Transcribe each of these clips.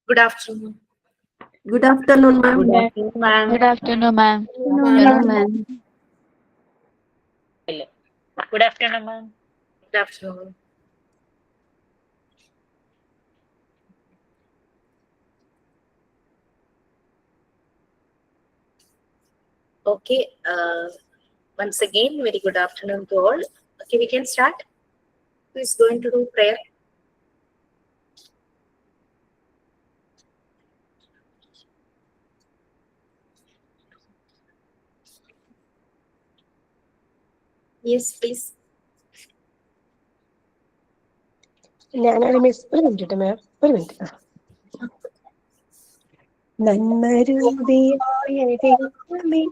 Good afternoon. Good afternoon, ma'am. Good afternoon, ma'am. Good afternoon, ma'am. Afternoon, ma'am. Good afternoon, ma'am. Good afternoon. Okay. Once again, very good afternoon to all. Okay, we can start. Who is going to do prayer? Yes, please. ഞാനൊരു miss ഒരു minute മാം ഒരു minute. നന്മരൂപിയായ ദൈവമേ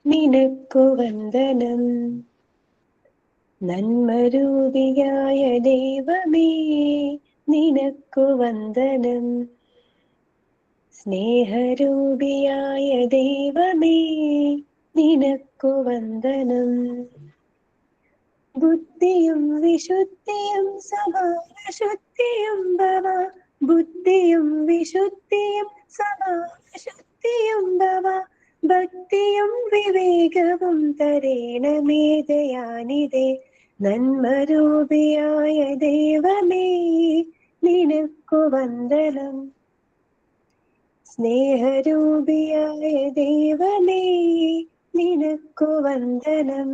നിനക്കു വന്ദനം. നന്മരൂപിയായ ദൈവമേ നിനക്കു വന്ദനം. സ്നേഹരൂപിയായ ദൈവമേ നിനക്കു വന്ദനം. ബുദ്ധിയും വിശുദ്ധിയും സമാനശുദ്ധിയും ഭവ. ബുദ്ധിയും വിശുദ്ധിയും സമാനശുദ്ധിയും ഭവ. ഭക്തിയും വിവേകവും തരേണമേ ദയാനിധേ. നന്മരൂപിയായ ദൈവമേ നിനക്കു വന്ദനം. സ്നേഹരൂപിയായ ദൈവമേ നിനക്കു വന്ദനം.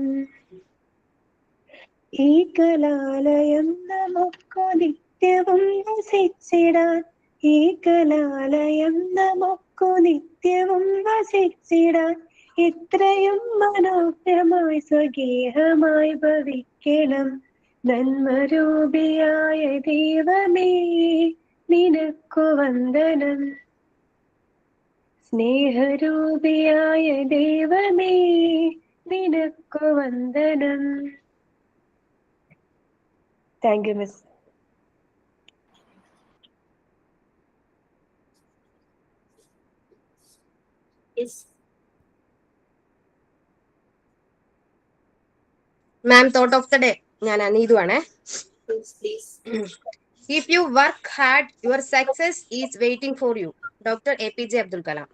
ഈ കലാലയം നമുക്കു നിത്യവും വസിച്ചിടാൻ. ഈ കലാലയം നമുക്കു നിത്യവും വസിച്ചിടാൻ. ഇത്രയും മനോഹരമായി സ്വഗേഹമായി ഭവിക്കണം. നന്മരൂപിയായ ദൈവമേ നിനക്കു വന്ദനം. സ്നേഹരൂപിയായ ദൈവമേ നിനക്കു വന്ദനം. Thank you miss. Yes. Ma'am, thought of the day. ഞാൻ നീതുവാണേ. Please. If you work hard, your success is waiting for you. Dr. APJ Abdul Kalam.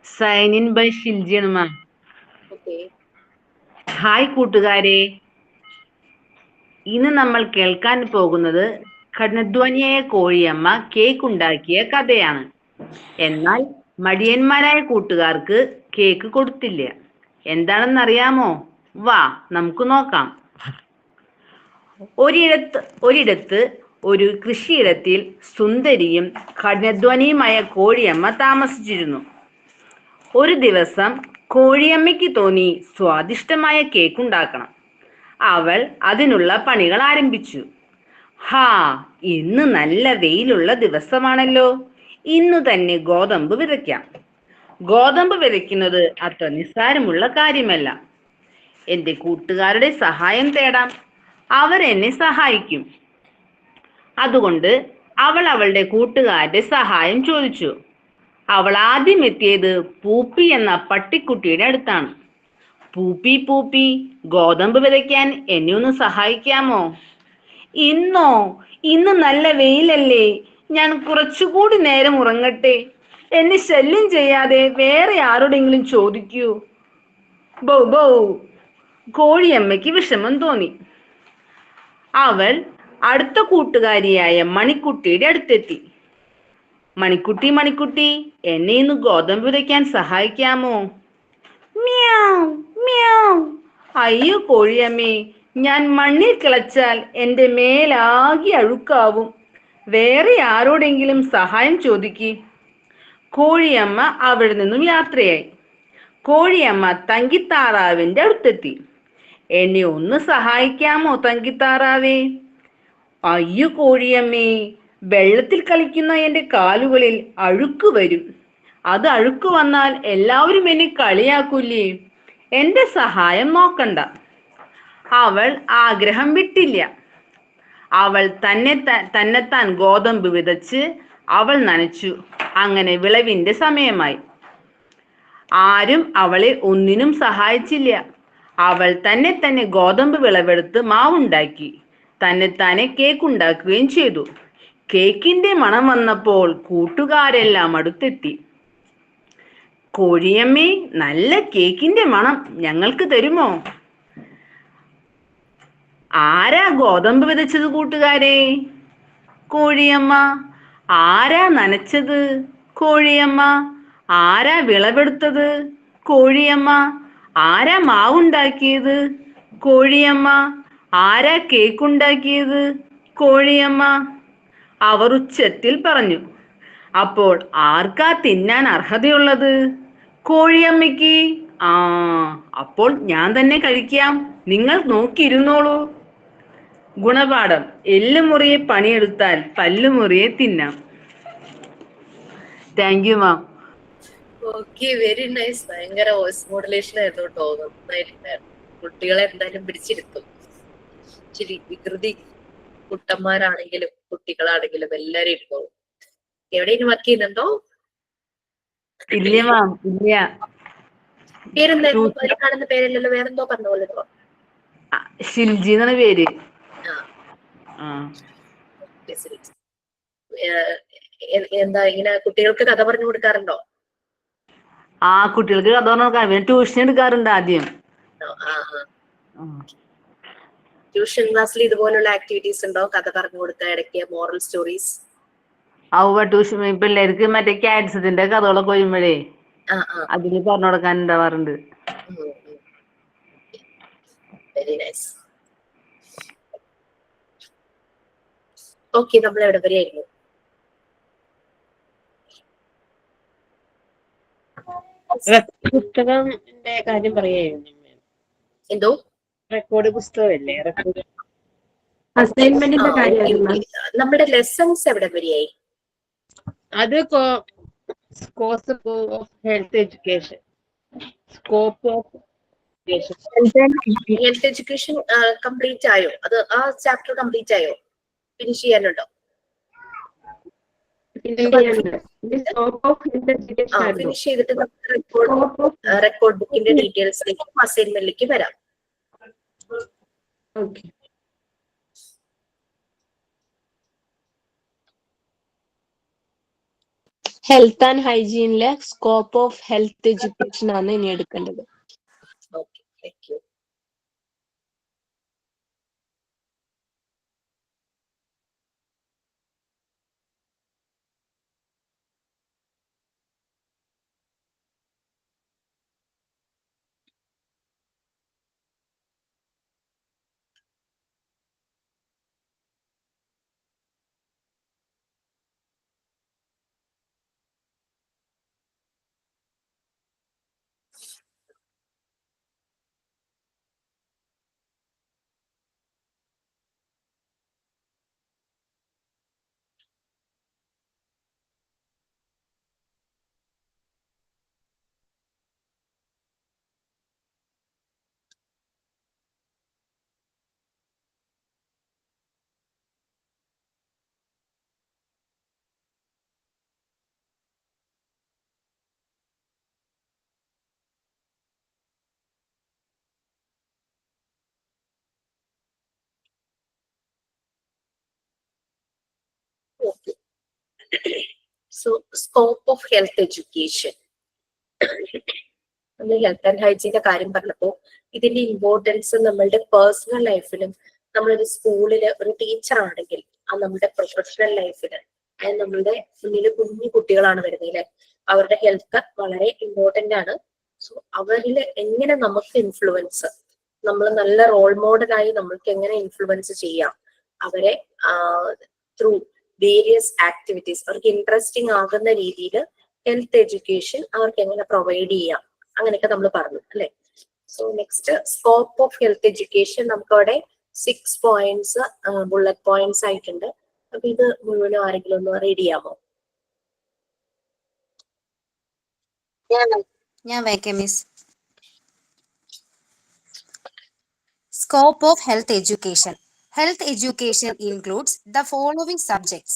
Sign in by ഷിൽജിയാണ് മാം. Okay. ഹായ് കൂട്ടുകാരെ, ഇന്ന് നമ്മൾ കേൾക്കാൻ പോകുന്നത് കഠിനാധ്വാനിയായ കോഴിയമ്മ കേക്ക് ഉണ്ടാക്കിയ കഥയാണ്. എന്നാൽ മടിയന്മാരായ കൂട്ടുകാർക്ക് കേക്ക് കൊടുത്തില്ല. എന്താണെന്നറിയാമോ? വാ നമുക്ക് നോക്കാം. ഒരിടത്ത് ഒരു കൃഷിയിടത്തിൽ സുന്ദരിയും കഠിനാധ്വാനിയുമായ കോഴിയമ്മ താമസിച്ചിരുന്നു. ഒരു ദിവസം കോഴിയമ്മയ്ക്ക് തോന്നി സ്വാദിഷ്ടമായ കേക്ക് ഉണ്ടാക്കണം. അവൾ അതിനുള്ള പണികൾ ആരംഭിച്ചു. ഇന്ന് നല്ല വെയിലുള്ള ദിവസമാണല്ലോ, ഇന്നു തന്നെ ഗോതമ്പ് വിതയ്ക്കാം. ഗോതമ്പ് വിതയ്ക്കുന്നത് അത്ര നിസ്സാരമുള്ള കാര്യമല്ല. എൻ്റെ കൂട്ടുകാരുടെ സഹായം തേടാം, അവർ എന്നെ സഹായിക്കും. അതുകൊണ്ട് അവൾ അവളുടെ കൂട്ടുകാരുടെ സഹായം ചോദിച്ചു. അവൾ ആദ്യം എത്തിയത് പൂപ്പി എന്ന പട്ടിക്കുട്ടിയുടെ അടുത്താണ്. പൂപ്പി പൂപ്പി, ഗോതമ്പ് വിതയ്ക്കാൻ എന്നെ ഒന്ന് സഹായിക്കാമോ? ഇന്ന് നല്ല വെയിലല്ലേ, ഞാൻ കുറച്ചുകൂടി നേരം ഉറങ്ങട്ടെ. എന്നെ ശല്യം ചെയ്യാതെ വേറെ ആരോടെങ്കിലും ചോദിക്കൂ. Bow bow. കോഴിയമ്മയ്ക്ക് വിഷമം തോന്നി. അവൾ അടുത്ത കൂട്ടുകാരിയായ മണിക്കുട്ടിയുടെ അടുത്തെത്തി. മണിക്കുട്ടി മണിക്കുട്ടി, എന്നെ ഇന്ന് ഗോതമ്പ് വിതയ്ക്കാൻ സഹായിക്കാമോ? മ്യാവ് മ്യാവ്. അയ്യോ കോഴിയമ്മേ, ഞാൻ മണ്ണിൽ കിളച്ചാൽ എൻ്റെ മേലാകെ അഴുക്കാവും. വേറെ ആരോടെങ്കിലും സഹായം ചോദിക്ക്. കോഴിയമ്മ അവിടെ നിന്നും യാത്രയായി. കോഴിയമ്മ തങ്കിത്താറാവിൻ്റെ അടുത്തെത്തി. എന്നെ ഒന്ന് സഹായിക്കാമോ തങ്കിത്താറാവേ? അയ്യോ കോഴിയമ്മേ, വെള്ളത്തിൽ കളിക്കുന്ന എൻ്റെ കാലുകളിൽ അഴുക്ക് വരും. അത് അഴുക്ക് വന്നാൽ എല്ലാവരും എന്നെ കളിയാക്കൂലേ. എൻ്റെ സഹായം നോക്കണ്ട. അവൾ ആഗ്രഹം വിട്ടില്ല. അവൾ തന്നെത്താൻ ഗോതമ്പ് വിതച്ച് അവൾ നനച്ചു. അങ്ങനെ വിളവിൻ്റെ സമയമായി. ആരും അവളെ ഒന്നിനും സഹായിച്ചില്ല. അവൾ തന്നെ ഗോതമ്പ് വിളവെടുത്ത് മാവുണ്ടാക്കി. തന്നെത്താനെ കേക്ക് ഉണ്ടാക്കുകയും ചെയ്തു. കേക്കിന്റെ മണം വന്നപ്പോൾ കൂട്ടുകാരെല്ലാം അടുത്തെത്തി. കോഴിയമ്മേ, നല്ല കേക്കിന്റെ മണം, ഞങ്ങൾക്ക് തരുമോ? ആരാ ഗോതമ്പ് വിതച്ചത് കൂട്ടുകാരെ? കോഴിയമ്മ. ആരാ നനച്ചത്? കോഴിയമ്മ. ആരാ വിളവെടുത്തത്? കോഴിയമ്മ. ആരാ മാവുണ്ടാക്കിയത്? കോഴിയമ്മ. ആരാ കേക്കുണ്ടാക്കിയത്? കോഴിയമ്മ. അവർ ഉച്ചത്തിൽ പറഞ്ഞു. അപ്പോൾ ആർക്കാ തിന്നാൻ അർഹതയുള്ളത്? കോഴിയമ്മയ്ക്ക്. ആ, അപ്പോൾ ഞാൻ തന്നെ കഴിക്കാം, നിങ്ങൾ നോക്കിയിരുന്നോളൂ. ഗുണപാഠം: എല്ലുമുറിയെ പണിയെടുത്താൽ പല്ലുമുറിയെ തിന്നാം. Thank you ma'am. Okay, very nice. ഭയങ്കര വോയിസ് മോഡുലേഷൻ ആയിരുന്നു കേട്ടോ. നന്നായിട്ടുണ്ടായിരുന്നു. കുട്ടികളെ എന്തായാലും പിടിച്ചിരുത്തും. ഇച്ചിരി വികൃതി കുട്ടന്മാരാണെങ്കിലും കുട്ടികളാണെങ്കിലും എല്ലാരും ഇരുന്നോളും. എവിടെയും വർക്ക് ചെയ്യുന്നുണ്ടോ? ഇല്ല മാം, ഇല്ല. പേരെന്തായിരുന്നു? അതിൽ കാണുന്ന പേരല്ലല്ലോ, വേറെന്തോ പറഞ്ഞ പോലെ. ഷിൽജി എന്നാണ് പേര്. ആ. എന്താ ഇങ്ങനെ കുട്ടികൾക്ക് കഥ പറഞ്ഞു കൊടുക്കാറുണ്ടോ? ആ, കുട്ടികൾക്ക് കഥ പറഞ്ഞു കൊടുക്കാൻ പിന്നെ ട്യൂഷൻ എടുക്കാറുണ്ട് ആദ്യം. ട്യൂഷൻ ക്ലാസ്സിൽ ഇതുപോലുള്ള ആക്ടിവിറ്റീസ് ഉണ്ടോ? കഥ പറഞ്ഞു കൊടുക്കുക, ഇടയ്ക്ക് മോറൽ സ്റ്റോറീസ്? ട്യൂഷൻ പിള്ളേർക്ക് മറ്റേ ക്യാറ്റ്സിന്റെ കഥകളൊക്കെ വരുമ്പോഴേ അതിന് പറഞ്ഞു കൊടുക്കാൻ ഉണ്ടാവാറുണ്ട്. Very nice. ഓക്കെ, നമ്മൾ എവിടെ വരെയായിരുന്നു? പുസ്തകത്തിന്റെ കാര്യം പറയായിരുന്നു. എന്തോ? റെക്കോർഡ് പുസ്തകമല്ലേ? റെക്കോർഡ് അസൈൻമെന്റിന്റെ കാര്യമായിരുന്നു. നമ്മുടെ ലെസൺസ് എവിടെ വരെയായി? അത് scope of health education. Scope of health education complete ആയോ? അത് ആ ചാപ്റ്റർ കംപ്ലീറ്റ് ആയോ? ഫിനിഷ് ചെയ്യാനുണ്ടോ? ഫിനിഷ് ചെയ്തിട്ട് റെക്കോർഡ് ബുക്കിന്റെ ഡീറ്റെയിൽസിലേക്കും അസൈൻമെന്റിലേക്ക് വരാം. ഹെൽത്ത് ആൻഡ് ഹൈജീനിലെ സ്കോപ്പ് ഓഫ് ഹെൽത്ത് എഡ്യൂക്കേഷൻ ആണ് ഇനി എടുക്കേണ്ടത്. Okay, thank you. Okay. So, scope of health education. നമ്മൾ ഹെൽത്ത് ആൻഡ് ഹൈജീന്റെ കാര്യം പറഞ്ഞപ്പോ ഇതിന്റെ ഇമ്പോർട്ടൻസ് നമ്മളുടെ പേഴ്സണൽ ലൈഫിലും, നമ്മളൊരു സ്കൂളില് ഒരു ടീച്ചർ ആണെങ്കിൽ ആ നമ്മുടെ പ്രൊഫഷണൽ ലൈഫില്, നമ്മളുടെ മുന്നിൽ കുഞ്ഞു കുട്ടികളാണ് വരുന്നത്, അവരുടെ ഹെൽത്ത് വളരെ ഇമ്പോർട്ടന്റ് ആണ്. സോ അവരിൽ എങ്ങനെ നമുക്ക് ഇൻഫ്ലുവൻസ്, നമ്മൾ നല്ല റോൾ മോഡലായി നമ്മൾക്ക് എങ്ങനെ ഇൻഫ്ലുവൻസ് ചെയ്യാം അവരെ ത്രൂ വേരിയസ് ആക്ടിവിറ്റീസ്, അവർക്ക് ഇൻട്രസ്റ്റിംഗ് ആകുന്ന രീതിയിൽ ഹെൽത്ത് എഡ്യൂക്കേഷൻ അവർക്ക് എങ്ങനെ പ്രൊവൈഡ് ചെയ്യാം, അങ്ങനെയൊക്കെ നമ്മൾ പറഞ്ഞു അല്ലെ. So next, scope of health education. നമുക്ക് അവിടെ 6 പോയിന്റ്സ് ബുള്ളറ്റ് പോയിന്റ്സ് ആയിട്ടുണ്ട്. അപ്പൊ ഇത് മുഴുവനും ആരെങ്കിലും ഒന്ന് റീഡ് ചെയ്യാമോ? ഞാൻ വായിക്കാം miss. Scope of health education. Health education includes the following subjects: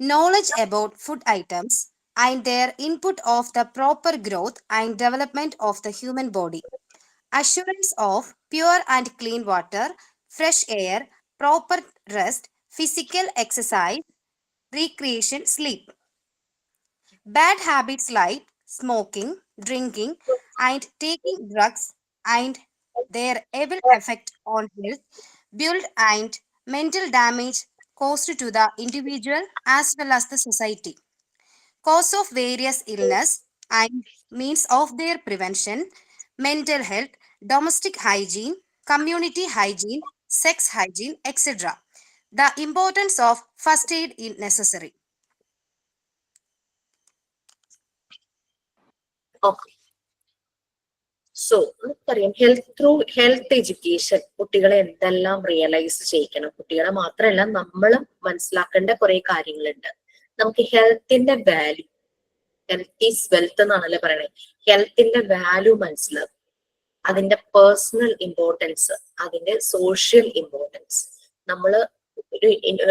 knowledge about food items and their input of the proper growth and development of the human body, assurance of pure and clean water, fresh air, proper rest, physical exercise, recreation, sleep. Bad habits like smoking, drinking, and taking drugs and their evil effect on health build and mental damage caused to the individual as well as the society. Cause of various illness and means of their prevention, mental health, domestic hygiene, community hygiene, sex hygiene, etc. The importance of first aid is necessary. Okay. So നമുക്കറിയാം health education കുട്ടികളെ എന്തെല്ലാം realise ചെയ്യിക്കണം. കുട്ടികളെ മാത്രമല്ല നമ്മളും മനസ്സിലാക്കേണ്ട കുറെ കാര്യങ്ങളുണ്ട്. നമുക്ക് ഹെൽത്തിന്റെ വാല്യൂ, ഹെൽത്ത് ഈസ് വെൽത്ത് എന്നാണല്ലോ പറയണേ. ഹെൽത്തിന്റെ വാല്യൂ മനസ്സിലാക്കും, അതിന്റെ പേഴ്സണൽ ഇമ്പോർട്ടൻസ്, അതിന്റെ സോഷ്യൽ ഇമ്പോർട്ടൻസ്. നമ്മള്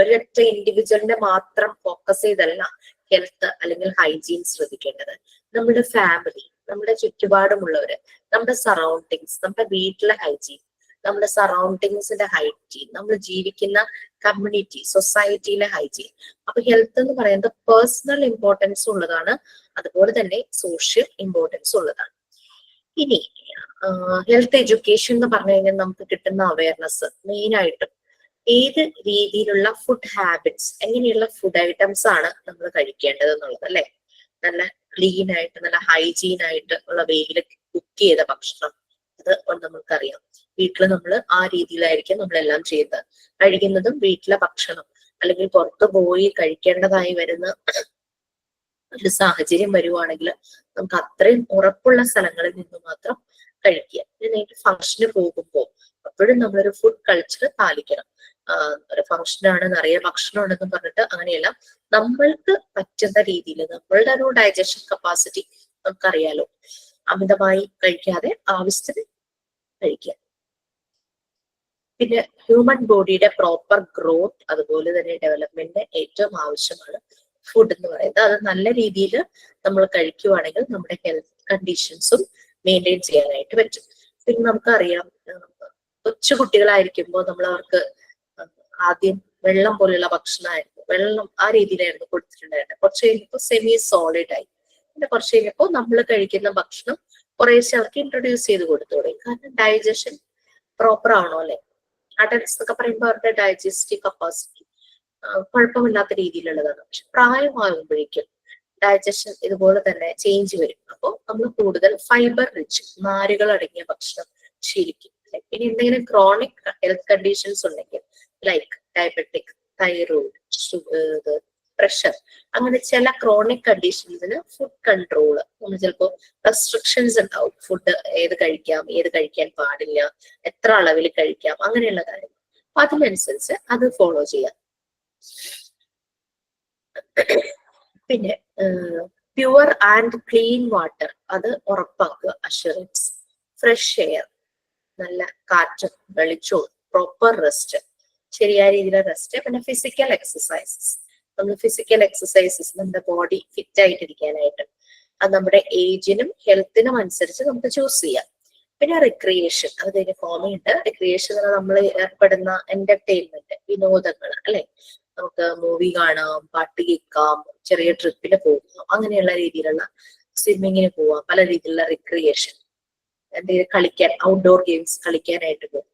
ഒരൊറ്റ ഇൻഡിവിജ്വലിന്റെ മാത്രം ഫോക്കസ് ചെയ്തല്ല ഹെൽത്ത് അല്ലെങ്കിൽ ഹൈജീൻ ശ്രദ്ധിക്കേണ്ടത്. നമ്മുടെ ഫാമിലി, നമ്മുടെ ചുറ്റുപാടുമുള്ളവര്, നമ്മുടെ സറൗണ്ടിങ്സ്, നമ്മുടെ വീട്ടിലെ ഹൈജീൻ, നമ്മുടെ സറൗണ്ടിങ്സിന്റെ ഹൈജീൻ, നമ്മൾ ജീവിക്കുന്ന കമ്മ്യൂണിറ്റി, സൊസൈറ്റിയിലെ ഹൈജീൻ. അപ്പൊ ഹെൽത്ത് എന്ന് പറയുന്നത് പേഴ്സണൽ ഇമ്പോർട്ടൻസ് ഉള്ളതാണ്, അതുപോലെ തന്നെ സോഷ്യൽ ഇമ്പോർട്ടൻസ് ഉള്ളതാണ്. ഇനി ഹെൽത്ത് എഡ്യൂക്കേഷൻ എന്ന് പറഞ്ഞു കഴിഞ്ഞാൽ നമുക്ക് കിട്ടുന്ന അവയർനെസ് മെയിൻ ആയിട്ടും ഏത് രീതിയിലുള്ള ഫുഡ് ഹാബിറ്റ്സ്, എങ്ങനെയുള്ള ഫുഡ് ഐറ്റംസ് ആണ് നമ്മൾ കഴിക്കേണ്ടത് എന്നുള്ളത് അല്ലെ. നല്ല ക്ലീൻ ആയിട്ട് നല്ല ഹൈജീൻ ആയിട്ട് ഉള്ള വേയിൽ കുക്ക് ചെയ്ത ഭക്ഷണം, അത് നമുക്കറിയാം. വീട്ടിൽ നമ്മൾ ആ രീതിയിലായിരിക്കും നമ്മളെല്ലാം ചെയ്യുന്നത്. കഴിക്കുന്നതും വീട്ടിലെ ഭക്ഷണം അല്ലെങ്കിൽ പുറത്തു പോയി കഴിക്കേണ്ടതായി വരുന്ന ഒരു സാഹചര്യം വരുവാണെങ്കിൽ നമുക്ക് അത്രയും ഉറപ്പുള്ള സ്ഥലങ്ങളിൽ നിന്ന് മാത്രം കഴിക്കുക. ഇതിനായിട്ട് ഫംഗ്ഷന് പോകുമ്പോൾ അപ്പോഴും നമ്മളൊരു ഫുഡ് കൾച്ചർ പാലിക്കണം. ഒരു ഫംഗ്ഷനാണ്, നിറയെ ഭക്ഷണം ഉണ്ടെന്ന് പറഞ്ഞിട്ട് അങ്ങനെയല്ല, നമ്മൾക്ക് പറ്റുന്ന രീതിയിൽ നമ്മളുടെ ഒരു ഡൈജഷൻ കപ്പാസിറ്റി നമുക്കറിയാലോ, അമിതമായി കഴിക്കാതെ ആവശ്യത്തിന് കഴിക്കുക. പിന്നെ ഹ്യൂമൻ ബോഡിയുടെ പ്രോപ്പർ ഗ്രോത്ത് അതുപോലെ തന്നെ ഡെവലപ്മെന്റിന് ഏറ്റവും ആവശ്യമാണ് ഫുഡ് എന്ന് പറയുന്നത്. അത് നല്ല രീതിയിൽ നമ്മൾ കഴിക്കുവാണെങ്കിൽ നമ്മുടെ ഹെൽത്ത് കണ്ടീഷൻസും മെയിൻറ്റെയിൻ ചെയ്യാനായിട്ട് പറ്റും. പിന്നെ നമുക്കറിയാം, കൊച്ചു കുട്ടികളായിരിക്കുമ്പോൾ നമ്മൾ അവർക്ക് ആദ്യം വെള്ളം പോലെയുള്ള ഭക്ഷണമായിരുന്നു, വെള്ളം ആ രീതിയിലായിരുന്നു കൊടുത്തിട്ടുണ്ടായിരുന്നത്. കുറച്ച് കഴിഞ്ഞപ്പോൾ സെമി സോളിഡ് ആയി. പിന്നെ കുറച്ച് കഴിഞ്ഞപ്പോൾ നമ്മൾ കഴിക്കുന്ന ഭക്ഷണം കുറേശ്ശെ അവർക്ക് ഇൻട്രൊഡ്യൂസ് ചെയ്ത് കൊടുത്തു തുടങ്ങി. കാരണം ഡൈജഷൻ പ്രോപ്പർ ആവണോ അല്ലെ. അഡൽട്സ് എന്നൊക്കെ പറയുമ്പോൾ അവരുടെ ഡൈജസ്റ്റീവ് കപ്പാസിറ്റി കുഴപ്പമില്ലാത്ത രീതിയിലുള്ളതാണ്. പക്ഷെ പ്രായമാകുമ്പോഴേക്കും ഡൈജഷൻ ഇതുപോലെ തന്നെ ചേഞ്ച് വരും. അപ്പോൾ നമ്മൾ കൂടുതൽ ഫൈബർ റിച്ച്, നാരുകൾ അടങ്ങിയ ഭക്ഷണം ശീലിക്കും. പിന്നെ എന്തെങ്കിലും ക്രോണിക് ഹെൽത്ത് കണ്ടീഷൻസ് ഉണ്ടെങ്കിൽ like diabetic, thyroid, sugar, pressure, അങ്ങനെ ചില ക്രോണിക് കണ്ടീഷൻസിന് ഫുഡ് കൺട്രോൾ, നമ്മൾ ചിലപ്പോൾ റെസ്ട്രിക്ഷൻസ് ഉണ്ടാവും. ഫുഡ് ഏത് കഴിക്കാം, ഏത് കഴിക്കാൻ പാടില്ല, എത്ര അളവിൽ കഴിക്കാം, അങ്ങനെയുള്ള കാര്യങ്ങൾ. അപ്പൊ അതിനനുസരിച്ച് അത് ഫോളോ ചെയ്യാം. പിന്നെ പ്യുവർ ആൻഡ് ക്ലീൻ വാട്ടർ അത് ഉറപ്പാക്കുക, അഷുറൻസ്. ഫ്രഷ് എയർ, നല്ല കാറ്റും വെളിച്ചവും, പ്രോപ്പർ റെസ്റ്റ്, ശരിയായ രീതിയിലെ റെസ്റ്റ്. പിന്നെ ഫിസിക്കൽ എക്സസൈസസ്, നമ്മൾ ഫിസിക്കൽ എക്സസൈസസ് നമ്മുടെ ബോഡി ഫിറ്റ് ആയിട്ടിരിക്കാനായിട്ട് അത് നമ്മുടെ ഏജിനും ഹെൽത്തിനും അനുസരിച്ച് നമുക്ക് ചൂസ് ചെയ്യാം. പിന്നെ റിക്രിയേഷൻ, അതിന് ഫോമുണ്ട്. റിക്രിയേഷൻ നമ്മൾ ഏർപ്പെടുന്ന എന്റർടൈൻമെന്റ്, വിനോദങ്ങൾ അല്ലെ. നമുക്ക് മൂവി കാണാം, പാട്ട് കേൾക്കാം, ചെറിയ ട്രിപ്പിന് പോകാം, അങ്ങനെയുള്ള രീതിയിലുള്ള സ്വിമ്മിങ്ങിന് പോവാം, പല രീതിയിലുള്ള റിക്രിയേഷൻ. എന്തെങ്കിലും കളിക്കാൻ, ഔട്ട്ഡോർ ഗെയിംസ് കളിക്കാനായിട്ട് പോകും.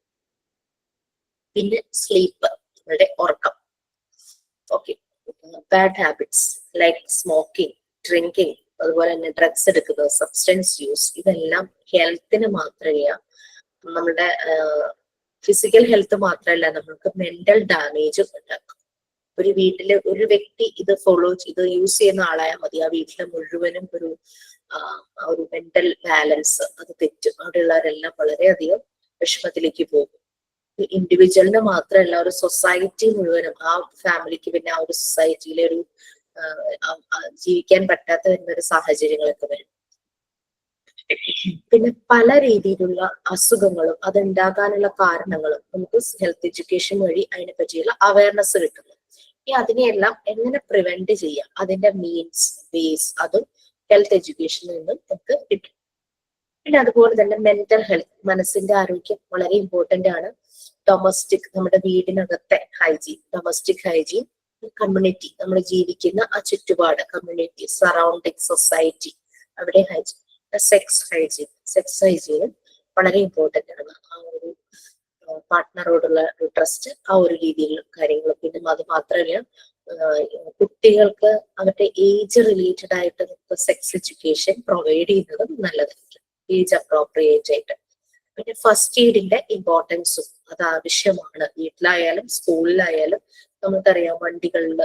പിന്നെ സ്ലീപ്പ്, നമ്മുടെ ഉറക്കം. Okay. Bad habits like smoking, drinking, അതുപോലെ തന്നെ ഡ്രഗ്സ് എടുക്കുന്നത്, സബ്സ്റ്റൻസ് യൂസ്, ഇതെല്ലാം ഹെൽത്തിന് മാത്രമല്ല, നമ്മുടെ ഫിസിക്കൽ ഹെൽത്ത് മാത്രമല്ല, നമ്മൾക്ക് മെന്റൽ ഡാമേജും ഉണ്ടാക്കും. ഒരു വീട്ടിലെ ഒരു വ്യക്തി ഇത് ഇത് യൂസ് ചെയ്യുന്ന ആളായാൽ മതി, ആ വീട്ടിലെ മുഴുവനും ഒരു മെന്റൽ ബാലൻസ് അത് തെറ്റും. അവിടെയുള്ളവരെല്ലാം വളരെയധികം വിഷമത്തിലേക്ക് പോകും. ഇൻഡിവിജ്വലിന് മാത്രമല്ല, ഒരു സൊസൈറ്റി മുഴുവനും, ആ ഫാമിലിക്ക് പിന്നെ ആ ഒരു സൊസൈറ്റിയിലെ ഒരു ജീവിക്കാൻ പറ്റാത്ത വരുന്ന ഒരു സാഹചര്യങ്ങളൊക്കെ വരും. പിന്നെ പല രീതിയിലുള്ള അസുഖങ്ങളും അതുണ്ടാകാനുള്ള കാരണങ്ങളും നമുക്ക് ഹെൽത്ത് എഡ്യൂക്കേഷൻ വഴി അതിനെ പറ്റിയുള്ള അവയർനെസ് കിട്ടുന്നു. ഇനി അതിനെയെല്ലാം എങ്ങനെ പ്രിവെന്റ് ചെയ്യാം, അതിന്റെ മീൻസ്, വേസ്, അതും ഹെൽത്ത് എഡ്യൂക്കേഷനിൽ നിന്നും നമുക്ക് കിട്ടും. പിന്നെ അതുപോലെ തന്നെ മെന്റൽ ഹെൽത്ത്, മനസ്സിന്റെ ആരോഗ്യം വളരെ ഇമ്പോർട്ടന്റ് ആണ്. ഡൊമസ്റ്റിക് നമ്മുടെ വീടിനകത്തെ ഹൈജീൻ, ഡൊമസ്റ്റിക് ഹൈജീൻ, കമ്മ്യൂണിറ്റി നമ്മൾ ജീവിക്കുന്ന ആ ചുറ്റുപാട്, കമ്മ്യൂണിറ്റി, സറൗണ്ടിങ്, സൊസൈറ്റി, അവിടെ ഹൈജീൻ. സെക്സ് ഹൈജീനും വളരെ ഇമ്പോർട്ടന്റ് ആണ്. ആ ഒരു പാർട്ട്ണറോടുള്ള ട്രസ്റ്റ്, ആ ഒരു രീതിയിലുള്ള കാര്യങ്ങൾ. പിന്നെ അത് മാത്രമല്ല, കുട്ടികൾക്ക് അവരുടെ ഏജ് റിലേറ്റഡ് ആയിട്ട് നമുക്ക് സെക്സ് എഡ്യൂക്കേഷൻ പ്രൊവൈഡ് ചെയ്യുന്നതും നല്ലതായിരിക്കും, ഏജ് അപ്രോപ്രിയേറ്റ് ആയിട്ട്. പിന്നെ ഫസ്റ്റ് എയ്ഡിന്റെ ഇമ്പോർട്ടൻസും അത് ആവശ്യമാണ്. വീട്ടിലായാലും സ്കൂളിലായാലും നമുക്കറിയാം, വണ്ടികളിൽ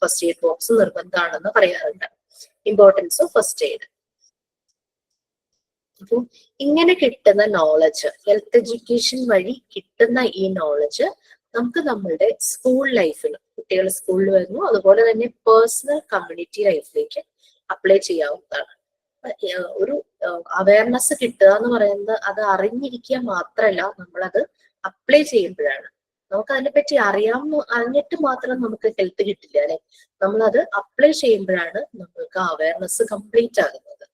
ഫസ്റ്റ് എയ്ഡ് ബോക്സ് നിർബന്ധമാണെന്ന് പറയാറുണ്ട്. Importance of first aid. അപ്പം ഇങ്ങനെ കിട്ടുന്ന നോളജ്, ഹെൽത്ത് എഡ്യൂക്കേഷൻ വഴി കിട്ടുന്ന ഈ നോളജ് നമുക്ക് നമ്മളുടെ സ്കൂൾ ലൈഫിൽ, കുട്ടികൾ സ്കൂളിൽ വരുന്നു, അതുപോലെ തന്നെ പേഴ്സണൽ കമ്മ്യൂണിറ്റി ലൈഫിലേക്ക് അപ്ലൈ ചെയ്യാവുന്നതാണ്. ഒരു അവയർനെസ് കിട്ടുക എന്ന് പറയുന്നത് അത് അറിഞ്ഞിരിക്കുക മാത്രമല്ല, നമ്മളത് അപ്ലൈ ചെയ്യുമ്പോഴാണ്. നമുക്ക് അതിനെപ്പറ്റി അറിഞ്ഞിട്ട് മാത്രം നമുക്ക് ഹെൽത്ത് കിട്ടില്ല അല്ലെ. നമ്മളത് അപ്ലൈ ചെയ്യുമ്പോഴാണ് നമ്മൾക്ക് അവയർനെസ് കംപ്ലീറ്റ് ആകുന്നത്.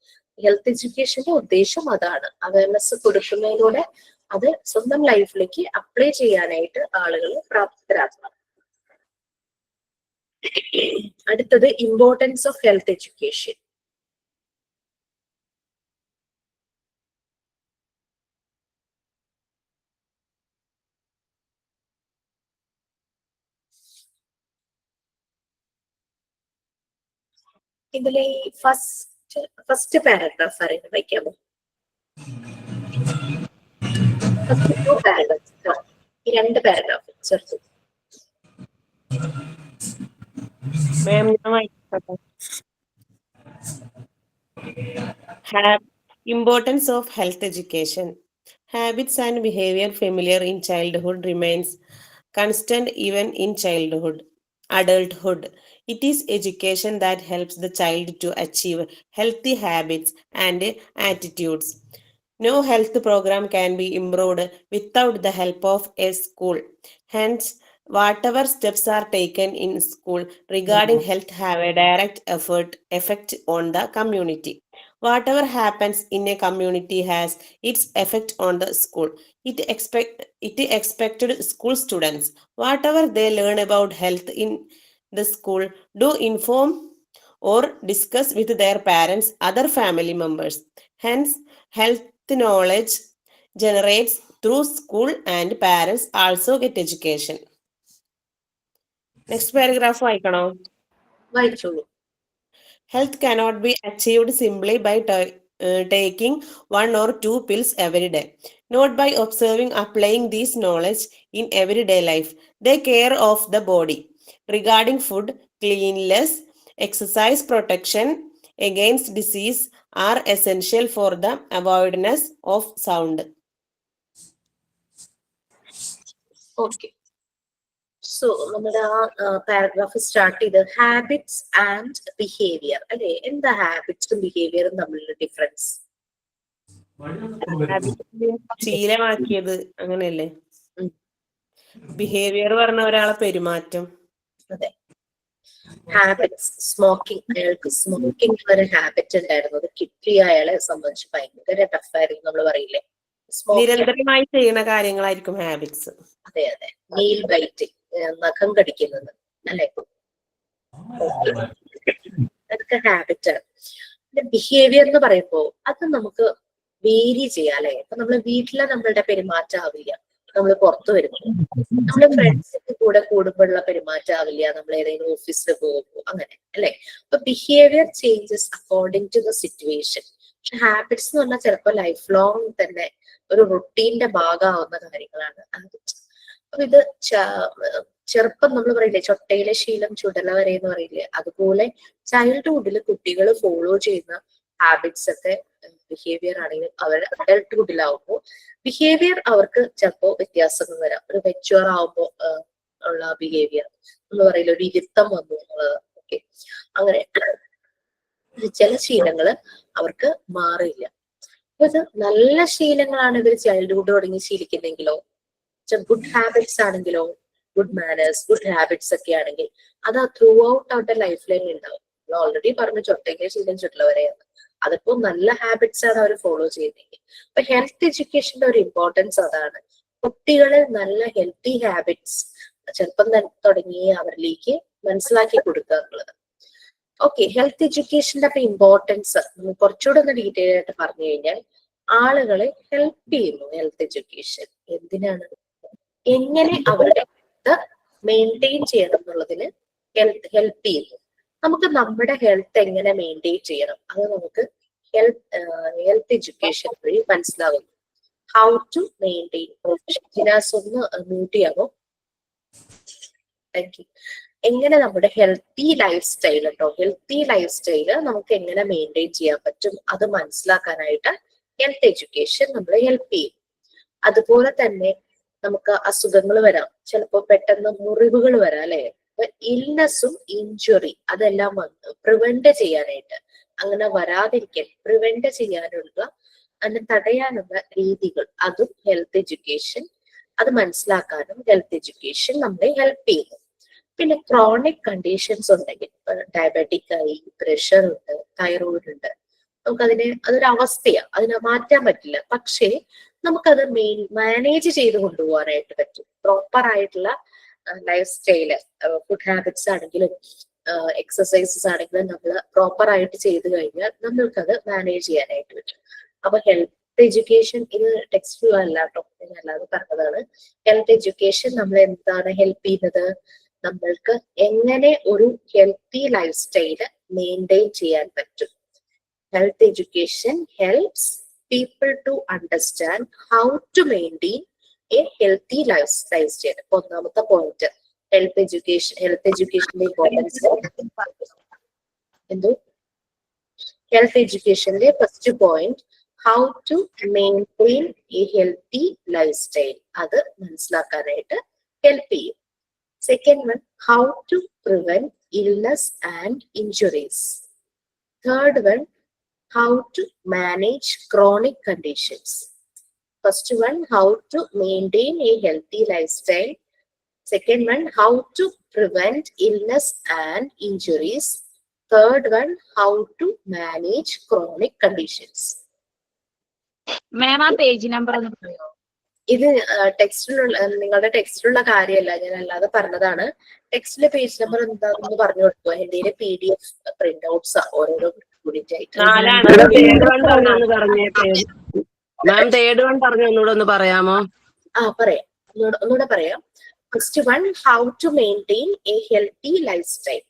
ഹെൽത്ത് എഡ്യൂക്കേഷന്റെ ഉദ്ദേശം അതാണ്. അവയർനെസ് കൊടുക്കുന്നതിലൂടെ അത് സ്വന്തം ലൈഫിലേക്ക് അപ്ലൈ ചെയ്യാനായിട്ട് ആളുകൾ പ്രാപ്തരാക്കണം. അടുത്തത് ഇമ്പോർട്ടൻസ് ഓഫ് ഹെൽത്ത് എഡ്യൂക്കേഷൻ. ഇതിലെ ഫസ്റ്റ് പാരഗ്രാഫ് ആരെങ്കിലും വായിക്കാമോ? ഈ 2 പാരഗ്രാഫ് ചേർത്തു. Importance of health education. Habits and behavior familiar in childhood remains constant even in adulthood. It is education that helps the child to achieve healthy habits and attitudes. No health program can be improved without the help of a school. Hence, whatever steps are taken in school regarding health have a direct effect on the community. Whatever happens in a community has its effect on the school. It expected school students, whatever they learn about health in the school, do inform or discuss with their parents, other family members. Hence, health knowledge generates through school and parents also get education. Next paragraph വായിക്കണോ? വായിച്ചോളൂ. Health cannot be achieved simply by taking 1 or 2 pills every day. Not by observing applying these knowledge in everyday life. They care of the body. Regarding food, cleanliness, exercise, protection against disease are essential for the avoidance of sound. Okay. So നമ്മുടെ ആ paragraph start ചെയ്ത് habits and behaviour അല്ലെ. എന്താ ഹാബിറ്റ്സും ബിഹേവിയറും തമ്മിലുള്ള difference? ശീലമാക്കിയത് അങ്ങനെയല്ലേ. Behaviour പറഞ്ഞ ഒരാളെ പെരുമാറ്റം. അതെ. ഹാബിറ്റ്സ്, സ്മോക്കിംഗ്, അയാൾക്ക് സ്മോക്കിംഗ് ഒരു ഹാബിറ്റ് ഉണ്ടായിരുന്നു. അത് കിട്ടിയ അയാളെ സംബന്ധിച്ച് ഭയങ്കര ടഫായിരുന്നു. നമ്മൾ പറയില്ലേ, നിരന്തരമായി ചെയ്യുന്ന കാര്യങ്ങളായിരിക്കും ഹാബിറ്റ്സ്. അതെ അതെ. നെയിൽ ബൈറ്റിംഗ്, നഖം കടിക്കുന്നത് അല്ലെ, അതൊക്കെ ഹാബിറ്റ് ആണ്. പിന്നെ ബിഹേവിയർ എന്ന് പറയുമ്പോൾ അത് നമുക്ക് വേരി ചെയ്യാം അല്ലെ. അപ്പൊ നമ്മള് വീട്ടിലെ നമ്മളുടെ പെരുമാറ്റം ആവില്ല, നമ്മൾ പുറത്തു വരുമ്പോൾ നമ്മള് ഫ്രണ്ട്സിന്റെ കൂടെ കൂടുമ്പോഴുള്ള പെരുമാറ്റം ആവില്ല, നമ്മൾ ഏതെങ്കിലും ഓഫീസിൽ പോകുമ്പോൾ അങ്ങനെ അല്ലെ. അപ്പൊ behaviour changes according to the situation. പക്ഷെ ഹാബിറ്റ്സ് എന്ന് പറഞ്ഞാൽ ചിലപ്പോൾ ലൈഫ് ലോങ് തന്നെ ഒരു റുട്ടീന്റെ ഭാഗമാവുന്ന കാര്യങ്ങളാണ് ഹാബിറ്റ്സ്. അപ്പൊ ഇത് ചെറുപ്പം നമ്മൾ പറയില്ലേ, ചൊട്ടയിലെ ശീലം ചുടല വരെ എന്ന് പറയില്ലേ, അതുപോലെ ചൈൽഡ്ഹുഡിൽ കുട്ടികൾ ഫോളോ ചെയ്യുന്ന ഹാബിറ്റ്സ് ഒക്കെ ബിഹേവിയർ ആണെങ്കിലും അവർ അഡൽട്ട്ഹുഡിലാവുമ്പോൾ ബിഹേവിയർ അവർക്ക് ചിലപ്പോൾ വ്യത്യാസങ്ങൾ വരാം. ഒരു മെച്യൂർ ആവുമ്പോൾ ഉള്ള ബിഹേവിയർ എന്ന് പറയില്ല, ഒരു ഇരുത്തം വന്നു എന്നുള്ളത്. ഓക്കെ, അങ്ങനെ ചില ശീലങ്ങള് അവർക്ക് മാറില്ല. അപ്പൊ ഇത് നല്ല ശീലങ്ങളാണ് ഇവർ ചൈൽഡ്ഹുഡ് തുടങ്ങി ശീലിക്കുന്നെങ്കിലോ, ഗുഡ് ഹാബിറ്റ്സ് ആണെങ്കിലോ, ഗുഡ് മാനേഴ്സ്, ഗുഡ് ഹാബിറ്റ്സ് ഒക്കെ ആണെങ്കിൽ അത് ത്രൂ ഔട്ട് അവരുടെ ലൈഫിൽ തന്നെ ഉണ്ടാവും. ഓൾറെഡി പറഞ്ഞു ചൊട്ടയ്ക്ക് ശീലം ചുട്ടല വരെയാണ്. അതിപ്പോ നല്ല ഹാബിറ്റ്സ് ആണ് അവർ ഫോളോ ചെയ്യുന്നെങ്കിൽ. അപ്പൊ ഹെൽത്ത് എഡ്യൂക്കേഷന്റെ ഒരു ഇമ്പോർട്ടൻസ് അതാണ്. കുട്ടികളെ നല്ല ഹെൽത്തി ഹാബിറ്റ്സ് ചെറുപ്പം തുടങ്ങി അവരിലേക്ക് മനസ്സിലാക്കി കൊടുക്കുക എന്നുള്ളത്. ഓക്കെ, ഹെൽത്ത് എഡ്യൂക്കേഷന്റെ അപ്പൊ ഇമ്പോർട്ടൻസ് കുറച്ചുകൂടെ ഒന്ന് ഡീറ്റെയിൽ ആയിട്ട് പറഞ്ഞു കഴിഞ്ഞാൽ, ആളുകളെ ഹെൽപ്പ് ചെയ്യുന്നു ഹെൽത്ത് എഡ്യൂക്കേഷൻ. എന്തിനാണ്? എങ്ങനെ അവരുടെ ഹെൽത്ത് മെയിൻറ്റെയിൻ ചെയ്യണം എന്നുള്ളതിന് ഹെൽപ്പ് ചെയ്യുന്നു. നമുക്ക് നമ്മുടെ ഹെൽത്ത് എങ്ങനെ മെയിൻറ്റെയിൻ ചെയ്യണം അത് നമുക്ക് ഹെൽത്ത് എഡ്യൂക്കേഷൻ വഴി മനസ്സിലാവുന്നു. How to maintain. ജിനാസ് ഒന്ന് മ്യൂട്ട് ചെയ്യാമോ? Thank you. എങ്ങനെ നമ്മുടെ healthy life style healthy life style നമുക്ക് എങ്ങനെ മെയിൻറ്റെയിൻ ചെയ്യാൻ പറ്റും അത് മനസ്സിലാക്കാനായിട്ട് ഹെൽത്ത് എഡ്യൂക്കേഷൻ നമ്മളെ ഹെൽപ്പ് ചെയ്യും. അതുപോലെ തന്നെ നമുക്ക് അസുഖങ്ങൾ വരാം, ചിലപ്പോൾ പെട്ടെന്ന് മുറിവുകൾ വരാം അല്ലെ. അപ്പൊ ഇൽനെസ്സും ഇഞ്ചുറി അതെല്ലാം വന്ന് പ്രിവെന്റ് ചെയ്യാനായിട്ട്, അങ്ങനെ വരാതിരിക്കാൻ പ്രിവെന്റ് ചെയ്യാനുള്ള, അതിനെ തടയാനുള്ള രീതികൾ അതും ഹെൽത്ത് എഡ്യൂക്കേഷൻ അത് മനസ്സിലാക്കാനും ഹെൽത്ത് എഡ്യൂക്കേഷൻ നമ്മളെ ഹെൽപ്പ് ചെയ്യുന്നു. പിന്നെ ക്രോണിക് കണ്ടീഷൻസ് ഉണ്ടെങ്കിൽ, ഡയബറ്റിക് ആയി, പ്രഷർ ഉണ്ട്, തൈറോയിഡ് ഉണ്ട്, അതൊരു അവസ്ഥയാണ്, അതിനെ മാറ്റാൻ പറ്റില്ല. പക്ഷേ നമുക്കത് മാനേജ് ചെയ്ത് കൊണ്ടുപോകാനായിട്ട് പറ്റും. പ്രോപ്പർ ആയിട്ടുള്ള ലൈഫ് സ്റ്റൈല്, ഫുഡ് ഹാബിറ്റ്സ് ആണെങ്കിലും എക്സസൈസസ് ആണെങ്കിലും നമ്മൾ പ്രോപ്പർ ആയിട്ട് ചെയ്തു കഴിഞ്ഞാൽ നമ്മൾക്കത് മാനേജ് ചെയ്യാനായിട്ട് പറ്റും. അപ്പൊ ഹെൽത്ത് എഡ്യൂക്കേഷൻ ഇത് ടെക്സ്റ്റ് അല്ല കേട്ടോ, ഞാൻ അല്ലാതെ പറഞ്ഞതാണ്. ഹെൽത്ത് എഡ്യൂക്കേഷൻ നമ്മൾ എന്താണ് ഹെൽപ്പ് ചെയ്യുന്നത്? നമ്മൾക്ക് എങ്ങനെ ഒരു ഹെൽത്തി ലൈഫ് സ്റ്റൈല് മെയിൻറ്റെയിൻ ചെയ്യാൻ പറ്റും. Health education helps people to understand how to maintain a healthy lifestyle. ഒന്നാമത്തെ പോയിന്റ് ഹെൽത്ത് എഡ്യൂക്കേഷന്റെ ഇമ്പോർട്ടൻസ്. എന്തോ ഹെൽത്ത് എഡ്യൂക്കേഷന്റെ first point how to maintain a healthy life style അത് മനസ്സിലാക്കാനായിട്ട് ഹെൽപ്പ് ചെയ്യും. Second one how to prevent illness and injuries. Third one how to manage chronic conditions. First one, how to maintain a healthy lifestyle. Second one, how to prevent illness and injuries. Third one, how to manage chronic conditions. മാം ആ page number ഒന്ന് പറയോ? ഇത് ടെക്സ്റ്റിലുള്ള നിങ്ങളുടെ ടെക്സ്റ്റിലുള്ള കാര്യമല്ല, ഞാൻ അല്ലാതെ പറഞ്ഞതാണ്. ടെക്സ്റ്റിലെ page number എന്താണെന്ന് പറഞ്ഞു കൊടുക്കുക. എന്റെ PDF പ്രിന്റ് ഔട്ട്സ് ഓരോരോ യൂണിറ്റ് ആയിട്ട്. മാം തേർഡ് വൺ പറഞ്ഞു ഒന്നുകൂടെ ഒന്ന് പറയാമോ? പറയാം, ഒന്നുകൂടെ പറയാം. First one, how to maintain a healthy life style.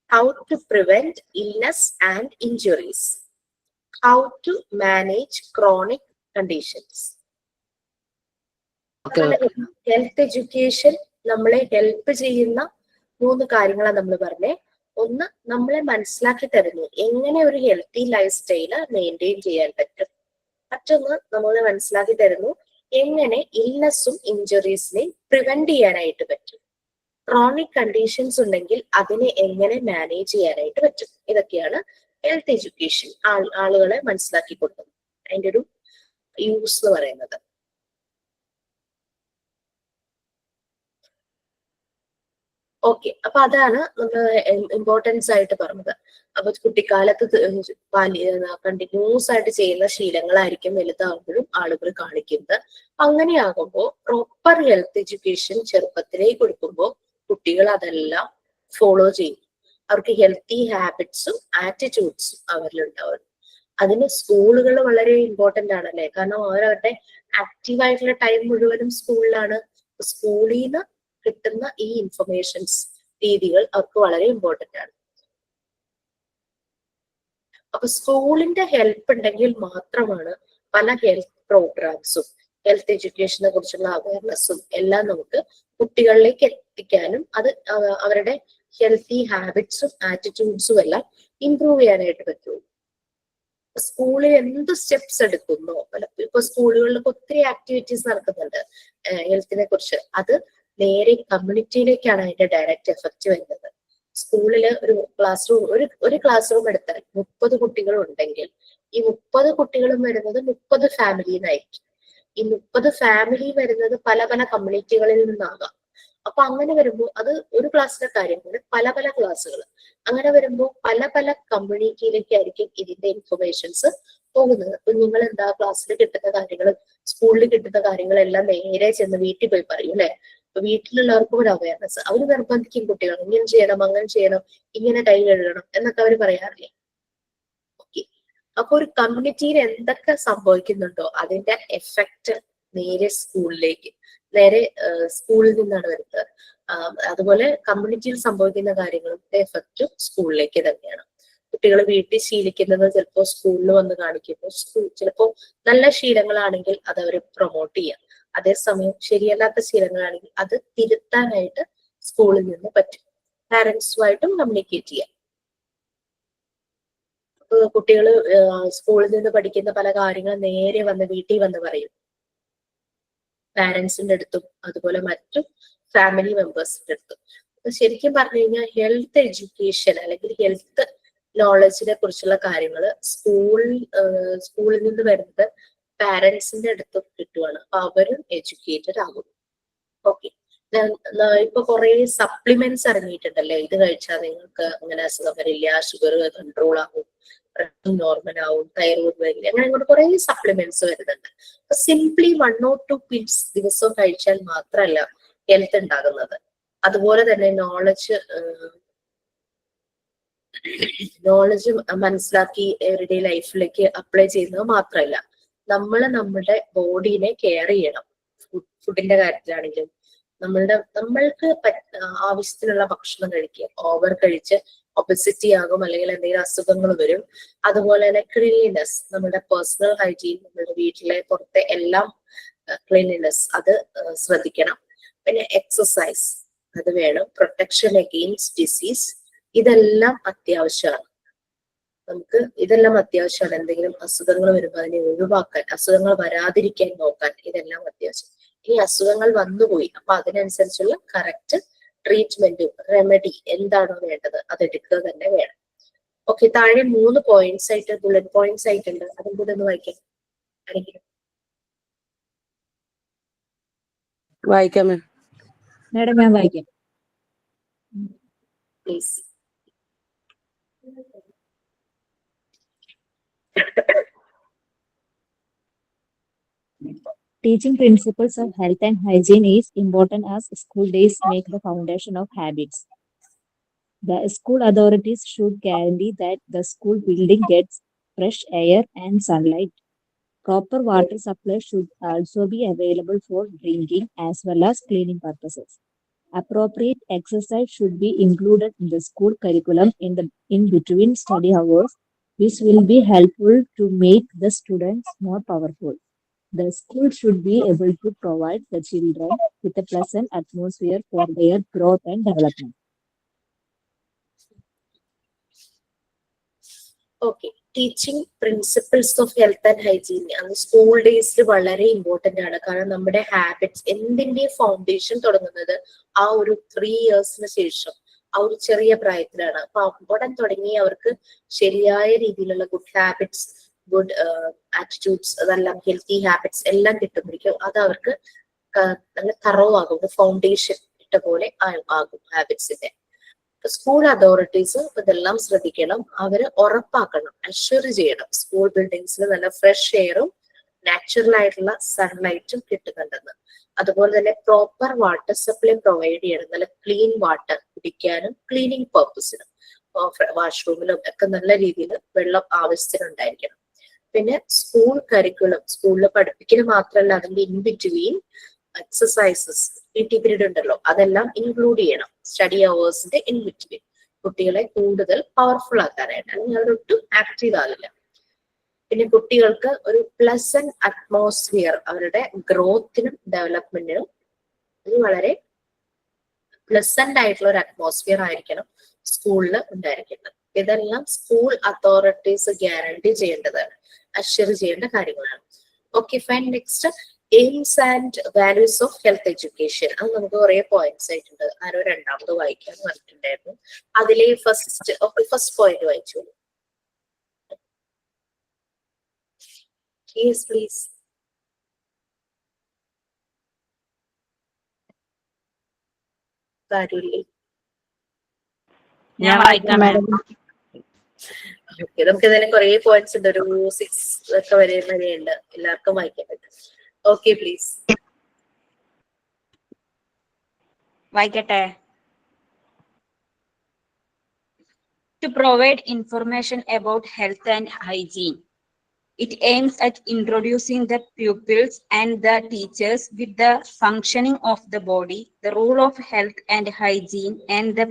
How to prevent illness and injuries. How to manage chronic conditions. Health education നമ്മളെ ഹെൽപ്പ് ചെയ്യുന്ന 3 കാര്യങ്ങളാണ് നമ്മൾ പറഞ്ഞേ. ഒന്ന്, നമ്മളെ മനസ്സിലാക്കി തരുന്നു എങ്ങനെ ഒരു ഹെൽത്തി ലൈഫ് സ്റ്റൈല് മെയിൻറ്റെയിൻ ചെയ്യാൻ പറ്റും. മറ്റൊന്ന്, നമ്മളെ മനസ്സിലാക്കി തരുന്നു എങ്ങനെ ഇൽനെസ്സും ഇഞ്ചുറീസിനെയും പ്രിവെന്റ് ചെയ്യാനായിട്ട് പറ്റും. ക്രോണിക് കണ്ടീഷൻസ് ഉണ്ടെങ്കിൽ അതിനെ എങ്ങനെ മാനേജ് ചെയ്യാനായിട്ട് പറ്റും. ഇതൊക്കെയാണ് ഹെൽത്ത് എഡ്യൂക്കേഷൻ ആളുകളെ മനസ്സിലാക്കി കൊടുക്കുന്നത്, അതിന്റെ ഒരു യൂസ് എന്ന് പറയുന്നത്. ഓക്കെ, അപ്പൊ അതാണ് നമ്മൾ ഇമ്പോർട്ടൻസ് ആയിട്ട് പറഞ്ഞത്. അപ്പൊ കുട്ടിക്കാലത്ത് കണ്ടിന്യൂസ് ആയിട്ട് ചെയ്യുന്ന ശീലങ്ങളായിരിക്കും വലുതാകുമ്പോഴും ആളുകൾ കാണിക്കുന്നത്. അങ്ങനെയാകുമ്പോൾ പ്രോപ്പർ ഹെൽത്ത് എഡ്യൂക്കേഷൻ ചെറുപ്പത്തിലേ കൊടുക്കുമ്പോൾ കുട്ടികൾ അതെല്ലാം ഫോളോ ചെയ്യും. അവർക്ക് ഹെൽത്തി ഹാബിറ്റ്സും ആറ്റിറ്റ്യൂഡ്സും അവരിലുണ്ടാവും. അതിന് സ്കൂളുകൾ വളരെ ഇമ്പോർട്ടന്റ് ആണല്ലേ, കാരണം അവരവരുടെ ആക്റ്റീവായിട്ടുള്ള ടൈം മുഴുവനും സ്കൂളിലാണ്. സ്കൂളിൽ നിന്ന് കിട്ടുന്ന ഈ ഇൻഫർമേഷൻസ് രീതികൾ അവർക്ക് വളരെ ഇമ്പോർട്ടന്റ് ആണ്. അപ്പൊ സ്കൂളിന്റെ ഹെൽപ്പ് ഉണ്ടെങ്കിൽ മാത്രമാണ് പല ഹെൽത്ത് പ്രോഗ്രാംസും ഹെൽത്ത് എഡ്യൂക്കേഷനെ കുറിച്ചുള്ള അവയർനെസ്സും എല്ലാം നമുക്ക് കുട്ടികളിലേക്ക് എത്തിക്കാനും അത് അവരുടെ ഹെൽത്തി ഹാബിറ്റ്സും ആറ്റിറ്റ്യൂഡ്സും എല്ലാം ഇംപ്രൂവ് ചെയ്യാനായിട്ട് പറ്റുള്ളൂ. സ്കൂളിൽ എന്ത് സ്റ്റെപ്സ് എടുക്കുന്നോ, ഇപ്പൊ സ്കൂളുകളിലൊക്കെ ഒത്തിരി ആക്ടിവിറ്റീസ് നടക്കുന്നുണ്ട് ഹെൽത്തിനെ കുറിച്ച്. അത് നേരെ കമ്മ്യൂണിറ്റിയിലേക്കാണ് അതിന്റെ ഡയറക്റ്റ് എഫക്റ്റ് വരുന്നത്. സ്കൂളില് ഒരു ക്ലാസ് റൂം എടുത്താൽ 30 കുട്ടികൾ ഉണ്ടെങ്കിൽ ഈ 30 കുട്ടികളും വരുന്നത് 30 ഫാമിലിയിൽ നിന്നായിരിക്കും. ഈ 30 ഫാമിലി വരുന്നത് പല പല കമ്മ്യൂണിറ്റികളിൽ നിന്നാകാം. അപ്പൊ അങ്ങനെ വരുമ്പോൾ അത് ഒരു ക്ലാസ്സിലെ കാര്യങ്ങൾ പല പല ക്ലാസ്സുകൾ അങ്ങനെ വരുമ്പോൾ പല പല കമ്മ്യൂണിറ്റിയിലേക്കായിരിക്കും ഇതിന്റെ ഇൻഫർമേഷൻസ് പോകുന്നത്. കുഞ്ഞുങ്ങൾ എന്താ ക്ലാസ്സിൽ കിട്ടുന്ന കാര്യങ്ങളും സ്കൂളിൽ കിട്ടുന്ന കാര്യങ്ങളെല്ലാം നേരെ ചെന്ന് വീട്ടിൽ പോയി പറയും അല്ലെ. അപ്പൊ വീട്ടിലുള്ളവർക്കും ഒരു അവയർനെസ്, അവർ നിർബന്ധിക്കും കുട്ടികൾ ഇങ്ങനെ ചെയ്യണം, അങ്ങനെ ചെയ്യണം, ഇങ്ങനെ കൈ കഴുകണം എന്നൊക്കെ അവർ പറയാറില്ലേ. ഓക്കെ, അപ്പൊ ഒരു കമ്മ്യൂണിറ്റിയിൽ എന്തൊക്കെ സംഭവിക്കുന്നുണ്ടോ അതിന്റെ എഫക്റ്റ് നേരെ സ്കൂളിലേക്ക്, നേരെ സ്കൂളിൽ നിന്നാണ് വരുന്നത്. അതുപോലെ കമ്മ്യൂണിറ്റിയിൽ സംഭവിക്കുന്ന കാര്യങ്ങളും എഫക്റ്റും സ്കൂളിലേക്ക് തന്നെയാണ്. കുട്ടികൾ വീട്ടിൽ ശീലിക്കുന്നത് ചിലപ്പോൾ സ്കൂളിൽ വന്ന് കാണിക്കുമ്പോൾ ചിലപ്പോൾ നല്ല ശീലങ്ങളാണെങ്കിൽ അത് അവർ പ്രൊമോട്ട് ചെയ്യാം. അതേസമയം ശരിയല്ലാത്ത ശീലങ്ങളാണെങ്കിൽ അത് തിരുത്താനായിട്ട് സ്കൂളിൽ നിന്ന് പറ്റും. പാരന്റ്സുമായിട്ടും കമ്മ്യൂണിക്കേറ്റ് ചെയ്യാം. കുട്ടികൾ സ്കൂളിൽ നിന്ന് പഠിക്കുന്ന പല കാര്യങ്ങളും നേരെ വന്ന് വീട്ടിൽ വന്ന് പറയും, പാരന്റ്സിന്റെ അടുത്തും അതുപോലെ മറ്റു ഫാമിലി മെമ്പേഴ്സിന്റെ അടുത്തും. ശരിക്കും പറഞ്ഞു കഴിഞ്ഞാൽ ഹെൽത്ത് എഡ്യൂക്കേഷൻ അല്ലെങ്കിൽ ഹെൽത്ത് നോളജിനെ കുറിച്ചുള്ള കാര്യങ്ങൾ സ്കൂളിൽ നിന്ന് വരുന്നത് പാരന്റ്സിന്റെ അടുത്തും കിട്ടുവാണ്. അപ്പൊ അവരും എഡ്യൂക്കേറ്റഡ് ആകും. ഓക്കെ, ഇപ്പൊ കുറെ സപ്ലിമെന്റ്സ് ഇറങ്ങിയിട്ടുണ്ടല്ലേ, ഇത് കഴിച്ചാൽ നിങ്ങൾക്ക് അങ്ങനെ അസുഖം വരില്ല, ഷുഗർ കൺട്രോൾ ആകും, നോർമൽ ആവും, തൈറോയ്ഡ് വരില്ല, അങ്ങനെ അങ്ങോട്ട് കുറെ സപ്ലിമെന്റ്സ് വരുന്നുണ്ട്. അപ്പൊ സിംപ്ലി 1 or 2 പിൽസ് ദിവസവും കഴിച്ചാൽ മാത്രമല്ല ഹെൽത്ത് ഉണ്ടാകുന്നത്. അതുപോലെ തന്നെ നോളജ് മനസ്സിലാക്കി എവറിഡേ ലൈഫിലേക്ക് അപ്ലൈ ചെയ്യുന്നത് മാത്രമല്ല, നമ്മൾ നമ്മുടെ ബോഡീനെ കെയർ ചെയ്യണം. ഫുഡിന്റെ കാര്യത്തിലാണെങ്കിലും നമ്മൾക്ക് ആവശ്യത്തിനുള്ള ഭക്ഷണം കഴിക്കുക. ഓവർ കഴിച്ച് ഒബസിറ്റി ആകും, അല്ലെങ്കിൽ എന്തെങ്കിലും അസുഖങ്ങൾ വരും. അതുപോലെ തന്നെ ക്ലീൻലിനെസ്, നമ്മുടെ പേഴ്സണൽ ഹൈജീൻ, നമ്മുടെ വീട്ടിലെ പുറത്തെ എല്ലാം ക്ലീൻലിനെസ് അത് ശ്രദ്ധിക്കണം. പിന്നെ എക്സസൈസ് അത് വേണം. പ്രൊട്ടക്ഷൻ അഗെയിൻസ്റ്റ് ഡിസീസ്, ഇതെല്ലാം അത്യാവശ്യമാണ്. നമുക്ക് ഇതെല്ലാം അത്യാവശ്യമാണ്. എന്തെങ്കിലും അസുഖങ്ങൾ വരുമ്പോൾ അതിനെ ഒഴിവാക്കാൻ, അസുഖങ്ങൾ വരാതിരിക്കാൻ നോക്കാൻ, ഇതെല്ലാം അത്യാവശ്യം. ഈ അസുഖങ്ങൾ വന്നുപോയി, അപ്പൊ അതിനനുസരിച്ചുള്ള കറക്റ്റ് ട്രീറ്റ്മെന്റും റെമഡി എന്താണോ വേണ്ടത് അതെടുക്കുക തന്നെ വേണം. ഓക്കെ, താഴെ 3 പോയിന്റ്സ് ആയിട്ട് ബുള്ളറ്റ് പോയിന്റ്സ് ആയിട്ടുണ്ട്, അതും കൂടെ ഒന്ന് വായിക്കാം ആരെങ്കിലും. വായിക്കാം മാഡം, ഞാൻ വായിക്കാം. Please. Teaching principles of health and hygiene is important as school days make the foundation of habits. The school authorities should guarantee that the school building gets fresh air and sunlight. Proper water supply should also be available for drinking as well as cleaning purposes. Appropriate exercise should be included in the school curriculum in between study hours. This will be helpful to make the students more powerful. The school should be able to provide the children with a pleasant atmosphere for their growth and development. Okay, teaching principles of health and hygiene അത് school ഡേയ്സിൽ വളരെ important ആണ്. കാരണം നമ്മുടെ habits എന്തിന്റെ foundation തുടങ്ങുന്നത് ആ ഒരു 3 ഇയേഴ്സിന് ശേഷം, ആ ഒരു ചെറിയ പ്രായത്തിലാണ്. അപ്പൊ അവിടെ തുടങ്ങി അവർക്ക് ശരിയായ രീതിയിലുള്ള ഗുഡ് ഹാബിറ്റ്സ്, ഗുഡ് ആറ്റിറ്റ്യൂഡ്സ്, അതെല്ലാം ഹെൽത്തി ഹാബിറ്റ്സ് എല്ലാം കിട്ടുമ്പോഴേക്കും അത് അവർക്ക് നല്ല തറവാകും, ഫൗണ്ടേഷൻ ഇട്ട പോലെ ആകും ഹാബിറ്റ്സിന്റെ. സ്കൂൾ അതോറിറ്റീസ് ഇതെല്ലാം ശ്രദ്ധിക്കണം. അവര് ഉറപ്പാക്കണം, അഷ്വർ ചെയ്യണം സ്കൂൾ ബിൽഡിങ്സിൽ നല്ല ഫ്രഷ് എയറും നാച്ചുറൽ ആയിട്ടുള്ള സൺലൈറ്റും കിട്ടുന്നുണ്ടെന്ന്. അതുപോലെ തന്നെ പ്രോപ്പർ വാട്ടർ സപ്ലൈ പ്രൊവൈഡ് ചെയ്യണം. നല്ല ക്ലീൻ വാട്ടർ കുടിക്കാനും ക്ലീനിങ് പർപ്പസിനും വാഷ്റൂമിലും ഒക്കെ നല്ല രീതിയിൽ വെള്ളം ആവശ്യത്തിനുണ്ടായിരിക്കണം. പിന്നെ സ്കൂൾ കരിക്കുലം, സ്കൂളിൽ പഠിപ്പിക്കൽ മാത്രമല്ല അതിന്റെ in between exercises, PT period ഉണ്ടല്ലോ, അതെല്ലാം ഇൻക്ലൂഡ് ചെയ്യണം സ്റ്റഡി അവേഴ്സിന്റെ ഇൻ ബിറ്റ്വീൻ, കുട്ടികളെ കൂടുതൽ പവർഫുൾ ആക്കാനായിട്ട്. അല്ലെങ്കിൽ അവരൊട്ടും ആക്റ്റീവ് ആകില്ല. പിന്നെ കുട്ടികൾക്ക് ഒരു പ്ലസന്റ് അറ്റ്മോസ്ഫിയർ അവരുടെ ഗ്രോത്തിനും ഡെവലപ്മെന്റിനും ഇത് വളരെ പ്ലസന്റ് ആയിട്ടുള്ള ഒരു അറ്റ്മോസ്ഫിയർ ആയിരിക്കണം സ്കൂളിൽ ഉണ്ടായിരിക്കുന്നത്. ഇതെല്ലാം സ്കൂൾ അതോറിറ്റീസ് ഗ്യാരണ്ടി ചെയ്യേണ്ടതാണ്, അഷ്വർ ചെയ്യേണ്ട കാര്യങ്ങളാണ്. Okay fine. Next, AIIMS and values of health education. അത് നമുക്ക് കുറെ പോയിന്റ്സ് ആയിട്ടുണ്ട്. ആരോ രണ്ടാമത് വായിക്കാൻ പറഞ്ഞിട്ടുണ്ടായിരുന്നു. അതിലെ ഫസ്റ്റ് പോയിന്റ് വായിച്ചു. Yes please. ഞാൻ വായിക്കാം. ഓക്കെ, നമുക്ക് ഇതിന് കുറെ പോയിന്റ്സ് ഉണ്ട്, ഒരു 6 ഒക്കെ വരെയുണ്ട്, എല്ലാവർക്കും വായിക്കാൻ പറ്റും. Okay please. വായിക്കട്ടെ. To provide information about health and hygiene. It aims at introducing the pupils and the teachers with the functioning of the body, the role of health and hygiene, and the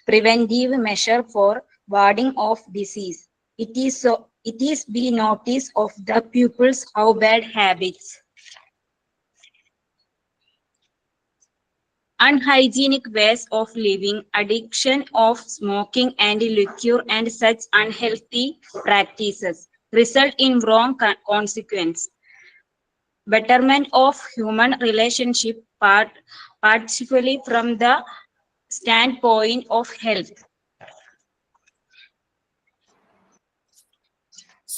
preventive measure for warding off disease. It is be notice of the pupils how bad habits, unhygienic ways of living, addiction of smoking and liquor, and such unhealthy practices result in wrong consequence. Betterment of human relationship, particularly from the standpoint of health.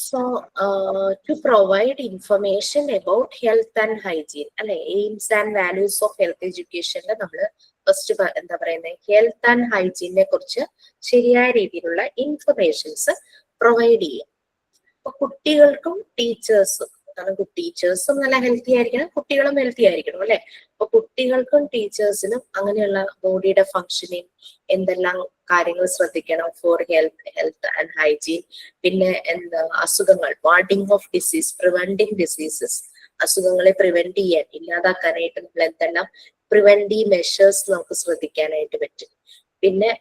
So, to provide information about health and hygiene, അല്ലെ, aims and values of health എഡ്യൂക്കേഷനിൽ നമ്മൾ first എന്താ പറയുന്നത്, health and ഹൈജീനെ കുറിച്ച് ശരിയായ രീതിയിലുള്ള informations provide ചെയ്യുക. അപ്പൊ കുട്ടികൾക്കും ടീച്ചേഴ്സും, കാരണം ടീച്ചേഴ്സും നല്ല ഹെൽത്തി ആയിരിക്കണം, കുട്ടികളും ഹെൽത്തി ആയിരിക്കണം അല്ലെ. അപ്പൊ കുട്ടികൾക്കും ടീച്ചേഴ്സിനും അങ്ങനെയുള്ള ബോഡിയുടെ ഫങ്ഷനിങ്, എന്തെല്ലാം കാര്യങ്ങൾ ശ്രദ്ധിക്കണം ഫോർ ഹെൽത്ത് ആൻഡ് ഹൈജീൻ. പിന്നെ എന്താ അസുഖങ്ങൾ, വാർഡിങ് ഓഫ് ഡിസീസ്, പ്രിവെന്റിങ് ഡിസീസസ്, അസുഖങ്ങളെ പ്രിവെന്റ് ചെയ്യാൻ, ഇല്ലാതാക്കാനായിട്ട് നമ്മൾ എന്തെല്ലാം പ്രിവെന്റീവ് മെഷേഴ്സ് നമുക്ക് ശ്രദ്ധിക്കാനായിട്ട് പറ്റും. പിന്നെ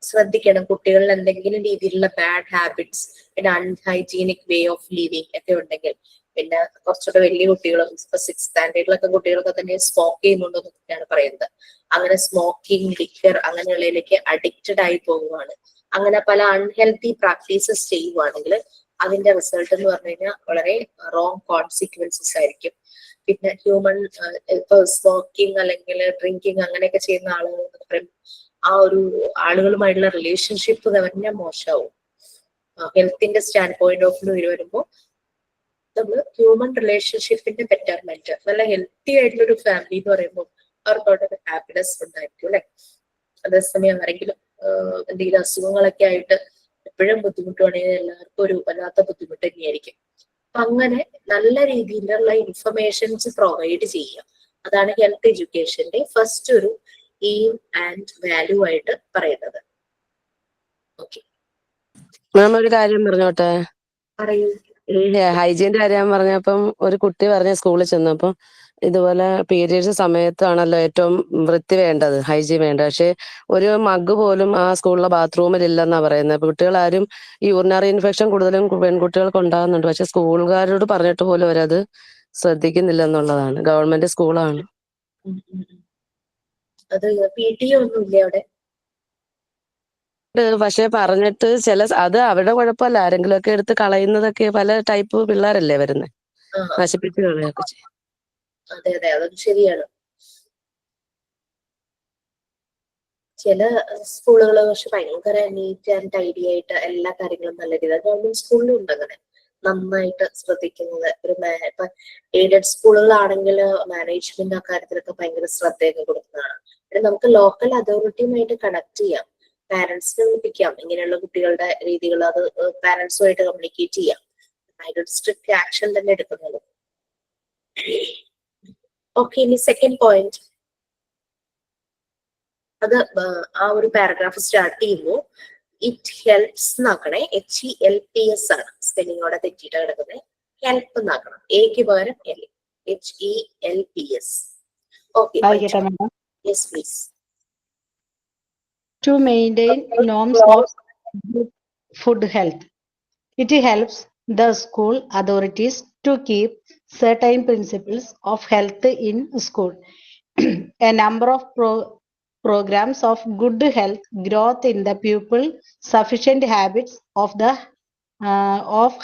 ശ്രദ്ധിക്കണം കുട്ടികളിൽ എന്തെങ്കിലും രീതിയിലുള്ള ബാഡ് ഹാബിറ്റ്സ്, പിന്നെ അൺഹൈജീനിക് വേ ഓഫ് ലിവിങ് ഒക്കെ ഉണ്ടെങ്കിൽ, പിന്നെ കുറച്ചുകൂടെ വലിയ കുട്ടികളും ഇപ്പൊ 6th സ്റ്റാൻഡേർഡിലൊക്കെ കുട്ടികളൊക്കെ തന്നെ സ്മോക്ക് ചെയ്യുന്നുണ്ടെന്നൊക്കെയാണ് പറയുന്നത്. അങ്ങനെ സ്മോക്കിംഗ്, ലിക്കർ അങ്ങനെയുള്ളതിലേക്ക് അഡിക്റ്റഡ് ആയി പോവുകയാണ്. അങ്ങനെ പല അൺഹെൽത്തി പ്രാക്ടീസസ് ചെയ്യുവാണെങ്കിൽ അതിന്റെ റിസൾട്ട് എന്ന് പറഞ്ഞു കഴിഞ്ഞാൽ വളരെ റോങ് കോൺസിക്വൻസസ് ആയിരിക്കും. പിന്നെ ഹ്യൂമൻ ഇപ്പൊ സ്മോക്കിംഗ് അല്ലെങ്കിൽ ഡ്രിങ്കിങ് അങ്ങനെയൊക്കെ ചെയ്യുന്ന ആളുകൾ ആ ഒരു ആളുകളുമായിട്ടുള്ള റിലേഷൻഷിപ്പ് തന്നെ മോശമാവും. ഹെൽത്തിന്റെ സ്റ്റാൻഡ് പോയിന്റ് ഓഫ് വ്യൂ വരുമ്പോൾ നമ്മൾ ഹ്യൂമൻ റിലേഷൻഷിപ്പിന്റെ ബെറ്റർമെന്റ്, നല്ല ഹെൽത്തി ആയിട്ടുള്ള ഒരു ഫാമിലി എന്ന് പറയുമ്പോൾ അവർക്കവിടെ ഹാപ്പിനെസ് ഉണ്ടായിരിക്കും അല്ലെ. അതേസമയം ആരെങ്കിലും എന്തെങ്കിലും അസുഖങ്ങളൊക്കെ ആയിട്ട് എപ്പോഴും ബുദ്ധിമുട്ടുവാണെങ്കിൽ എല്ലാവർക്കും ഒരു വല്ലാത്ത ബുദ്ധിമുട്ട് തന്നെയായിരിക്കും. അപ്പൊ അങ്ങനെ നല്ല രീതിയിലുള്ള ഇൻഫർമേഷൻസ് പ്രൊവൈഡ് ചെയ്യുക, അതാണ് ഹെൽത്ത് എഡ്യൂക്കേഷന്റെ ഫസ്റ്റ് ഒരു എയിം ആൻഡ് വാല്യൂ ആയിട്ട് പറയുന്നത്. ഓക്കെ മാം, ഒരു കാര്യം പറഞ്ഞോട്ടെ. പറയൂ. ഈ ഹൈജീന്റെ കാര്യം പറഞ്ഞപ്പം ഒരു കുട്ടി പറഞ്ഞ സ്കൂളിൽ ചെന്നപ്പോ ഇതുപോലെ പീരിയഡ്സ് സമയത്താണല്ലോ ഏറ്റവും വൃത്തി വേണ്ടത്, ഹൈജീൻ വേണ്ടത്. പക്ഷെ ഒരു മഗ് പോലും ആ സ്കൂളിലെ ബാത്റൂമിൽ ഇല്ലെന്നാ പറയുന്നത്. കുട്ടികളാരും ഈ യൂറിനറി ഇൻഫെക്ഷൻ കൂടുതലും പെൺകുട്ടികൾക്ക് ഉണ്ടാകുന്നുണ്ട്. പക്ഷെ സ്കൂളുകാരോട് പറഞ്ഞിട്ട് പോലും അവരത് ശ്രദ്ധിക്കുന്നില്ല എന്നുള്ളതാണ്. ഗവൺമെന്റ് സ്കൂളാണ്. അത് PT ഒന്നുമില്ല അവിടെ. പക്ഷെ പറഞ്ഞിട്ട് അത് അവരുടെ കുഴപ്പമല്ല, ആരെങ്കിലും ഒക്കെ എടുത്ത് കളയുന്നതൊക്കെ പല ടൈപ്പ് പിള്ളേരല്ലേ വരുന്നത്, നശിപ്പിച്ച് കളയൊക്കെ ചെയ്യും. അതെ അതെ, അതും ശരിയാണ്. ചില സ്കൂളുകൾ പക്ഷെ ഭയങ്കര നീറ്റ് ആൻഡ് ടൈഡി ആയിട്ട് എല്ലാ കാര്യങ്ങളും നല്ല രീതിയിൽ, ഗവൺമെന്റ് സ്കൂളിലും ഉണ്ട് അങ്ങനെ നന്നായിട്ട് ശ്രദ്ധിക്കുന്നത്. ഇപ്പൊ എയ്ഡഡ് സ്കൂളുകളാണെങ്കിൽ മാനേജ്മെന്റ് ആ കാര്യത്തിലൊക്കെ ഭയങ്കര ശ്രദ്ധയൊക്കെ കൊടുക്കുന്നതാണ്. പിന്നെ നമുക്ക് ലോക്കൽ അതോറിറ്റിയുമായിട്ട് കണക്ട് ചെയ്യാം, പാരന്റ്സിനെ വിളിപ്പിക്കാം, ഇങ്ങനെയുള്ള കുട്ടികളുടെ രീതികൾ അത് പാരന്റ്സുമായിട്ട് കമ്മ്യൂണിക്കേറ്റ് ചെയ്യാം. അതിനൊരു സ്ട്രിക്റ്റ് ആക്ഷൻ തന്നെ എടുക്കുന്നത്. ഓക്കെ, ഇനി സെക്കൻഡ് പോയിന്റ്. അത് ആ ഒരു പാരഗ്രാഫ് സ്റ്റാർട്ട് ചെയ്യുമ്പോൾ ഇറ്റ് ഹെൽപ്സ് എന്നാക്കണേ, HELPS ആണ്, സ്പെല്ലിങ്ങോടെ തെറ്റിയിട്ട് കിടക്കുന്നത്. ഹെൽപ്പ് എന്നാക്കണം, എക്ക് പകരം HELPS. Okay, yes please. To maintain norms of good food health. It helps the school authorities to keep certain principles of health in school. A number of programs of good health growth in the pupil, sufficient habits of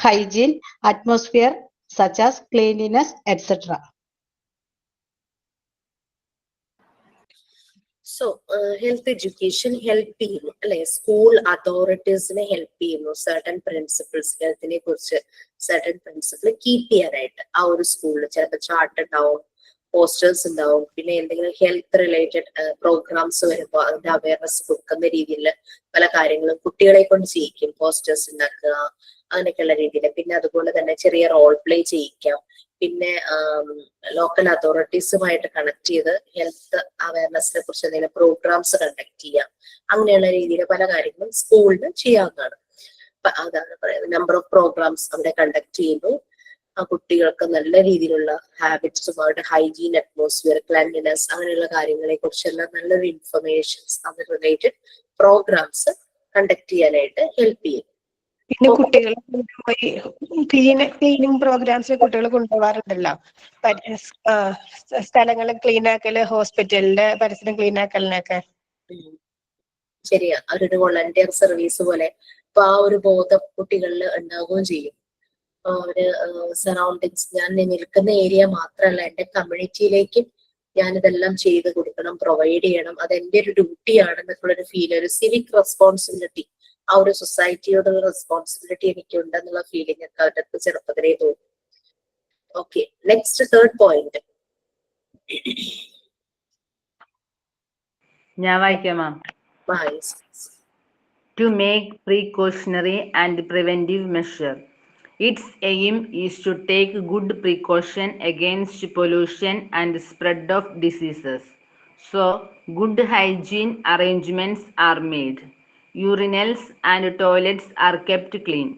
hygiene, atmosphere such as cleanliness, etc. So health education help ചെയ്യുന്നു അല്ലെ, school അതോറിറ്റീസിനെ help ചെയ്യുന്നു certain principles, ഹെൽത്തിനെ കുറിച്ച് certain principle keep ചെയ്യാനായിട്ട്. ആ ഒരു സ്കൂളിൽ ചിലപ്പോൾ chart ഉണ്ടാവും, പോസ്റ്റേഴ്സ് ഉണ്ടാവും. പിന്നെ എന്തെങ്കിലും ഹെൽത്ത് റിലേറ്റഡ് പ്രോഗ്രാംസ് വരുമ്പോൾ അതിന്റെ അവയർനെസ് കൊടുക്കുന്ന രീതിയിൽ പല കാര്യങ്ങളും കുട്ടികളെ കൊണ്ട് ചെയ്യിക്കും. പോസ്റ്റേഴ്സ് ഉണ്ടാക്കുക, അങ്ങനെയൊക്കെയുള്ള രീതിയിൽ. പിന്നെ അതുപോലെ തന്നെ ചെറിയ റോൾ പ്ലേ ചെയ്യിക്കാം. പിന്നെ ലോക്കൽ അതോറിറ്റീസുമായിട്ട് കണക്ട് ചെയ്ത് ഹെൽത്ത് അവയർനെസ്സിനെ കുറിച്ച് എന്തെങ്കിലും പ്രോഗ്രാംസ് കണ്ടക്ട് ചെയ്യാം. അങ്ങനെയുള്ള രീതിയിൽ പല കാര്യങ്ങളും സ്കൂളിന് ചെയ്യാവുന്നതാണ്. അതാണ് പറയുന്നത്. നമ്പർ ഓഫ് പ്രോഗ്രാംസ് അവിടെ കണ്ടക്ട് ചെയ്യുന്നു. ആ കുട്ടികൾക്ക് നല്ല രീതിയിലുള്ള ഹാബിറ്റ്സും അവരുടെ ഹൈജീൻ, അറ്റ്മോസ്ഫിയർ, ക്ലീൻലിനെസ്, അങ്ങനെയുള്ള കാര്യങ്ങളെ കുറിച്ചെല്ലാം നല്ലൊരു ഇൻഫർമേഷൻസ് അത് റിലേറ്റഡ് പ്രോഗ്രാംസ് കണ്ടക്ട് ചെയ്യാനായിട്ട് ഹെൽപ്പ് ചെയ്യും. പിന്നെ കുട്ടികളെ കൊണ്ടുപോയി ക്ലീനിങ് പ്രോഗ്രാംസിൽ കുട്ടികളെ കൊണ്ടുപോകാറുണ്ടല്ലോ. സ്ഥലങ്ങൾ ക്ലീൻ ആക്കല്, ഹോസ്പിറ്റലിന്റെ പരിസരം ക്ലീൻ ആക്കലിനൊക്കെ. ശരിയാ, അവരൊരു വോളണ്ടിയർ സർവീസ് പോലെ ഇപ്പൊ ആ ഒരു ബോധം കുട്ടികളിൽ ഉണ്ടാവുകയും ചെയ്യും. ഒരു സറൗണ്ടിങ്സ്, ഞാൻ നിൽക്കുന്ന ഏരിയ മാത്രമല്ല എന്റെ കമ്മ്യൂണിറ്റിയിലേക്കും ഞാൻ ഇതെല്ലാം ചെയ്ത് കൊടുക്കണം, പ്രൊവൈഡ് ചെയ്യണം, അത് എന്റെ ഒരു ഡ്യൂട്ടിയാണെന്നൊക്കെയുള്ളൊരു ഫീൽ, ഒരു സിവിക് റെസ്പോൺസിബിലിറ്റി, ആ ഒരു സൊസൈറ്റിയോടുള്ള റെസ്പോൺസിബിലിറ്റി എനിക്കുണ്ടെന്നുള്ള ഫീലിംഗ് ഒക്കെ അവരുടെ ചെറുപ്പത്തിലേ തോന്നും. Okay, next third point. ഞാൻ വായിക്കാം മാം. To make precautionary and preventive measure. Its aim is to take good precaution against pollution and spread of diseases. So, good hygiene arrangements are made. Urinals and toilets are kept clean.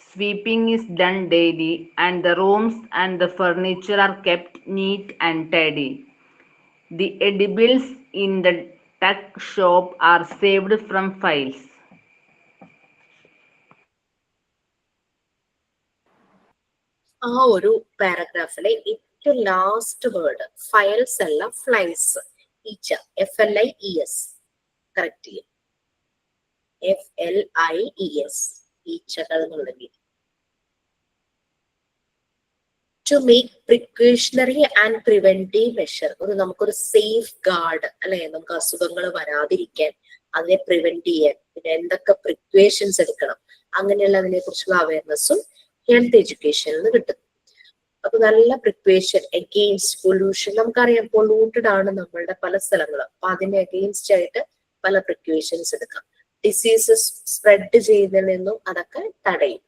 Sweeping is done daily and the rooms and the furniture are kept neat and tidy. The edibles in the tuck shop are saved from files. ആ ഒരു പാരഗ്രാഫിലെ ഏറ്റവും last word files അല്ല, flies, ഈച്ച, FLIES correct ചെയ്യും. FLIES, ഈച്ചകൾ എന്നുള്ള രീതി. To make precautionary and preventive measure, നമുക്കൊരു സേഫ് ഗാർഡ് അല്ലെ, നമുക്ക് അസുഖങ്ങൾ വരാതിരിക്കാൻ, അതിനെ പ്രിവെന്റ് ചെയ്യാൻ, പിന്നെ എന്തൊക്കെ പ്രിക്വേഷൻസ് എടുക്കണം, അങ്ങനെയുള്ള അതിനെ കുറിച്ചുള്ള അവയർനെസ്സും ഹെൽത്ത് എഡ്യൂക്കേഷനിൽ നിന്ന് കിട്ടും. അപ്പൊ നല്ല പ്രിക്വേഷൻ അഗെയിൻസ്റ്റ് പൊല്യൂഷൻ. നമുക്കറിയാം പൊല്യൂട്ടഡ് ആണ് നമ്മളുടെ പല സ്ഥലങ്ങളും. അപ്പൊ അതിനെ അഗെയിൻസ്റ്റ് ആയിട്ട് പല പ്രിക്വേഷൻസ് എടുക്കാം. ഡിസീസസ് സ്പ്രെഡ് ചെയ്യുന്നതിൽ നിന്നും അതൊക്കെ തടയും.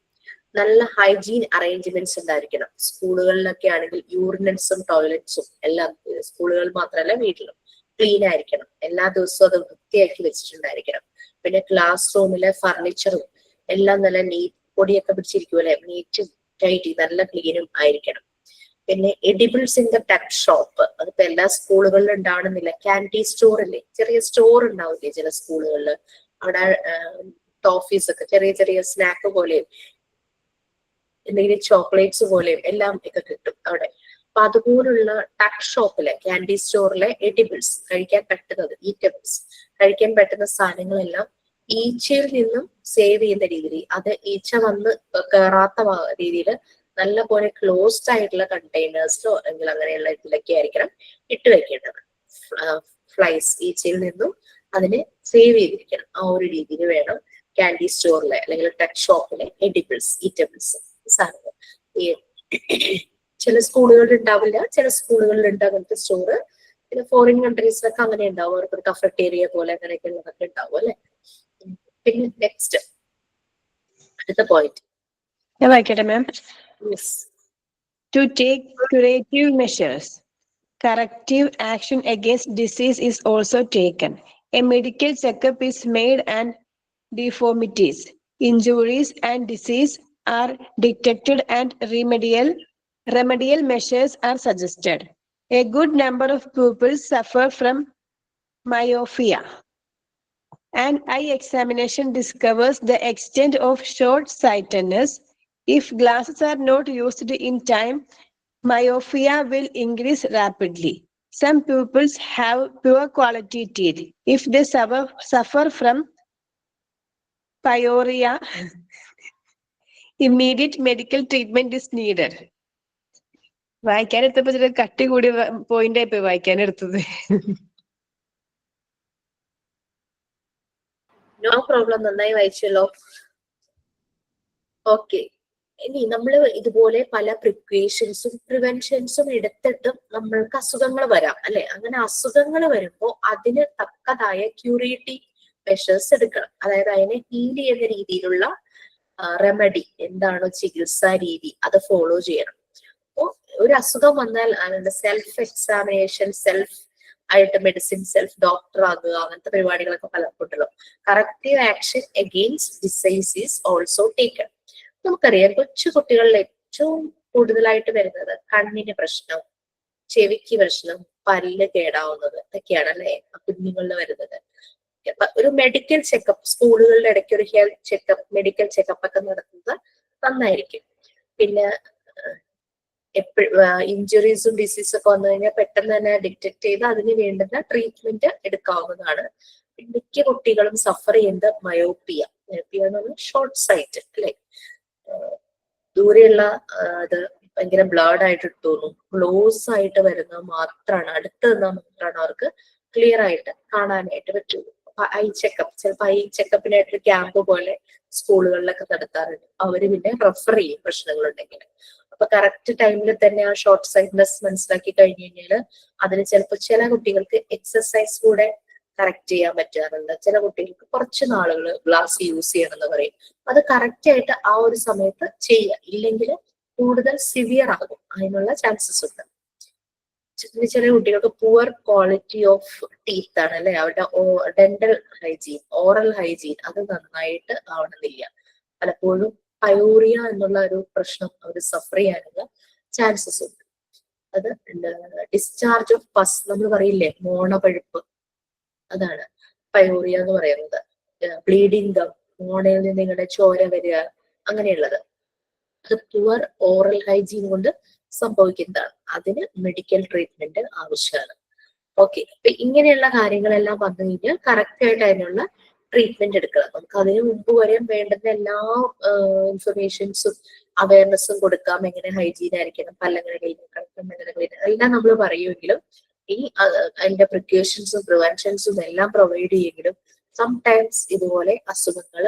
നല്ല ഹൈജീൻ അറേഞ്ച്മെന്റ്സ് ഉണ്ടായിരിക്കണം. സ്കൂളുകളിലൊക്കെ ആണെങ്കിൽ യൂറിനൽസും ടോയ്ലറ്റ്സും എല്ലാം, സ്കൂളുകൾ മാത്രമല്ല വീട്ടിലും ക്ലീൻ ആയിരിക്കണം. എല്ലാ ദിവസവും അത് വൃത്തിയാക്കി വെച്ചിട്ടുണ്ടായിരിക്കണം. പിന്നെ ക്ലാസ് റൂമിലെ ഫർണിച്ചറും എല്ലാം നല്ല നീറ്റ്, പൊടിയൊക്കെ പിടിച്ചിരിക്കുമല്ലേ, നീറ്റും ടൈറ്റി നല്ല ക്ലീനും ആയിരിക്കണം. പിന്നെ എഡിബിൾസ് ഇൻ ദ ടക്ക് ഷോപ്പ്, അതിപ്പോ എല്ലാ സ്കൂളുകളിലും ഉണ്ടാവണമെന്നില്ല. ക്യാൻഡി സ്റ്റോർ അല്ലേ, ചെറിയ സ്റ്റോർ ഉണ്ടാവില്ലേ ചില സ്കൂളുകളിൽ, അവിടെ ടോഫീസ് ഒക്കെ, ചെറിയ ചെറിയ സ്നാക്ക് പോലെയും എന്തെങ്കിലും ചോക്ലേറ്റ്സ് പോലെയും എല്ലാം ഒക്കെ കിട്ടും അവിടെ. അപ്പൊ അതുപോലുള്ള ടക്ക് ഷോപ്പിലെ, ക്യാൻഡി സ്റ്റോറിലെ എഡിബിൾസ്, കഴിക്കാൻ പറ്റുന്നത്, ഈറ്റബിൾസ്, കഴിക്കാൻ പറ്റുന്ന സാധനങ്ങളെല്ലാം ഈച്ചയിൽ നിന്നും സേവ് ചെയ്യുന്ന രീതിയിൽ, അത് ഈച്ച വന്ന് കയറാത്ത രീതിയിൽ നല്ല പോലെ ക്ലോസ്ഡ് ആയിട്ടുള്ള കണ്ടെയ്നേഴ്സിലോ അല്ലെങ്കിൽ അങ്ങനെയുള്ള ഇതിലൊക്കെ ആയിരിക്കണം ഇട്ട് വെക്കേണ്ടത്. ഫ്ലൈസ്, ഈച്ചയിൽ നിന്നും അതിനെ സേവ് ചെയ്തിരിക്കണം. ആ ഒരു രീതിയിൽ വേണം ക്യാൻഡി സ്റ്റോറിലെ അല്ലെങ്കിൽ ടച്ച് ഷോപ്പിലെ എഡിബിൾസ്, ഈറ്റബിൾസ് സാധനങ്ങൾ. ചില സ്കൂളുകളിൽ ഉണ്ടാവില്ല, ചില സ്കൂളുകളിൽ ഉണ്ട് അങ്ങനത്തെ സ്റ്റോറ്. പിന്നെ ഫോറിൻ കൺട്രീസിലൊക്കെ അങ്ങനെ ഉണ്ടാവും, അവർക്ക് ഒരു കഫറ്റേറിയ പോലെ അങ്ങനെയൊക്കെ ഉള്ളതൊക്കെ ഉണ്ടാവും അല്ലെ. പിന്നെ നെക്സ്റ്റ് അടുത്ത പോയിന്റ് ഞാൻ വായിക്കട്ടെ മാം. To take curative measures. Corrective action against disease is also taken. A medical checkup is made and deformities, injuries and disease are detected and remedial measures are suggested. A good number of pupils suffer from myopia. An eye examination discovers the extent of short-sightedness. If glasses are not used in time, myopia will increase rapidly. Some pupils have poor quality teeth. If they suffer from pyorrhea, immediate medical treatment is needed. വായിക്കാനെടുത്തപ്പോ ചില കട്ടി കൂടി point ആയിപ്പോയി വായിക്കാനെടുത്തത്. No problem, നന്നായി വായിച്ചല്ലോ. Okay, ഇനി നമ്മൾ ഇതുപോലെ പല പ്രിക്വേഷൻസും പ്രിവെൻഷൻസും എടുത്തിട്ടും നമ്മൾക്ക് അസുഖങ്ങൾ വരാം അല്ലെ. അങ്ങനെ അസുഖങ്ങൾ വരുമ്പോൾ അതിന് തക്കതായ ക്യൂറേറ്റീവ് മെഷേഴ്സ് എടുക്കണം. അതായത് അതിനെ ഹീൽ ചെയ്യുന്ന രീതിയിലുള്ള റെമഡി എന്താണോ ചികിത്സാ രീതി അത് ഫോളോ ചെയ്യണം. അപ്പോൾ ഒരു അസുഖം വന്നാൽ സെൽഫ് എക്സാമിനേഷൻ, സെൽഫ് ആയിട്ട് മെഡിസിൻ, സെൽഫ് ഡോക്ടർ ആകുക, അങ്ങനത്തെ പരിപാടികളൊക്കെ പലപ്പോഴും corrective action against disease is also taken. നമുക്കറിയാം കൊച്ചു കുട്ടികളിൽ ഏറ്റവും കൂടുതലായിട്ട് വരുന്നത് കണ്ണിന് പ്രശ്നം, ചെവിക്ക് പ്രശ്നം, പല്ല് കേടാവുന്നത് ഇതൊക്കെയാണ് അല്ലെ കുഞ്ഞുങ്ങളിൽ വരുന്നത്. ഒരു മെഡിക്കൽ ചെക്കപ്പ് സ്കൂളുകളുടെ ഇടയ്ക്ക് ഒരു ഹെൽത്ത് ചെക്കപ്പ്, മെഡിക്കൽ ചെക്കപ്പ് ഒക്കെ നടത്തുന്നത് നന്നായിരിക്കും. പിന്നെ ഇഞ്ചുറീസും ഡിസീസും ഒക്കെ വന്നു കഴിഞ്ഞാൽ പെട്ടെന്ന് തന്നെ ഡിറ്റക്ട് ചെയ്ത് അതിന് വേണ്ടുന്ന ട്രീറ്റ്മെന്റ് എടുക്കാവുന്നതാണ്. മിക്ക കുട്ടികളും സഫർ ചെയ്യുന്നത് മയോപ്പിയ എന്ന് പറഞ്ഞാൽ ഷോർട്ട് സൈറ്റ് അല്ലെ. ദൂരെയുള്ള അത് ഭയങ്കര ബ്ലഡ് ആയിട്ട് തോന്നും. ക്ലോസ് ആയിട്ട് വരുന്നത് മാത്രമാണ്, അടുത്ത് നിന്നാൽ മാത്രമാണ് അവർക്ക് ക്ലിയർ ആയിട്ട് കാണാനായിട്ട് പറ്റുള്ളൂ. ഐ ചെക്കപ്പ്, ചിലപ്പോൾ ഐ ചെക്കപ്പിനായിട്ടൊരു ക്യാമ്പ് പോലെ സ്കൂളുകളിലൊക്കെ നടത്താറുണ്ട്. അവര് പിന്നെ റെഫർ ചെയ്യും പ്രശ്നങ്ങളുണ്ടെങ്കിൽ. അപ്പൊ കറക്റ്റ് ടൈമിൽ തന്നെ ആ ഷോർട്ട് സൈറ്റ്നെസ് മനസ്സിലാക്കി കഴിഞ്ഞു കഴിഞ്ഞാൽ അതിന് ചിലപ്പോൾ ചില കുട്ടികൾക്ക് എക്സസൈസ് കൂടെ കറക്റ്റ് ചെയ്യാൻ പറ്റാറുണ്ട്. ചില കുട്ടികൾക്ക് കുറച്ച് നാളുകൾ ഗ്ലാസ് യൂസ് ചെയ്യണം എന്ന് പറയും. അത് കറക്റ്റ് ആയിട്ട് ആ ഒരു സമയത്ത് ചെയ്യുക, ഇല്ലെങ്കിൽ കൂടുതൽ സിവിയർ ആകും, അതിനുള്ള ചാൻസസ് ഉണ്ട്. ചില കുട്ടികൾക്ക് പുവർ ക്വാളിറ്റി ഓഫ് ടീത്ത് ആണ് അല്ലെ, അവരുടെ ഡെന്റൽ ഹൈജീൻ, ഓറൽ ഹൈജീൻ അത് നന്നായിട്ട് ആവണമെന്നില്ല. പലപ്പോഴും പയോറിയ എന്നുള്ള ഒരു പ്രശ്നം അവർ സഫർ ചെയ്യാനുള്ള ചാൻസസ് ഉണ്ട്. അത് ഡിസ്ചാർജ് ഓഫ് പസ് നമ്മൾ പറയില്ലേ, മോണപഴുപ്പ്, അതാണ് പയോറിയ എന്ന് പറയുന്നത്. ബ്ലീഡിംഗ് ഗം, മോണയിൽ നിന്ന് നിങ്ങളുടെ ചോര വരിക, അങ്ങനെയുള്ളത് അത് പുവർ ഓറൽ ഹൈജീൻ കൊണ്ട് സംഭവിക്കുന്നതാണ്. അതിന് മെഡിക്കൽ ട്രീറ്റ്മെന്റ് ആവശ്യമാണ്. ഓക്കെ, അപ്പൊ ഇങ്ങനെയുള്ള കാര്യങ്ങളെല്ലാം വന്നു കഴിഞ്ഞാൽ കറക്റ്റ് ആയിട്ട് അതിനുള്ള ട്രീറ്റ്മെന്റ് എടുക്കണം. നമുക്ക് അതിനു മുമ്പ് വരെ വേണ്ടുന്ന എല്ലാ ഇൻഫർമേഷൻസും അവയർനെസ്സും കൊടുക്കാം. എങ്ങനെ ഹൈജീൻ ആയിരിക്കണം, പല്ലെങ്ങനെ ക്ലീൻ, എല്ലാം നമ്മൾ പറയുമെങ്കിലും ഈ അതിന്റെ പ്രിക്കോഷൻസും പ്രിവെൻഷൻസും എല്ലാം പ്രൊവൈഡ് ചെയ്യുമെങ്കിലും സംടൈംസ് ഇതുപോലെ അസുഖങ്ങൾ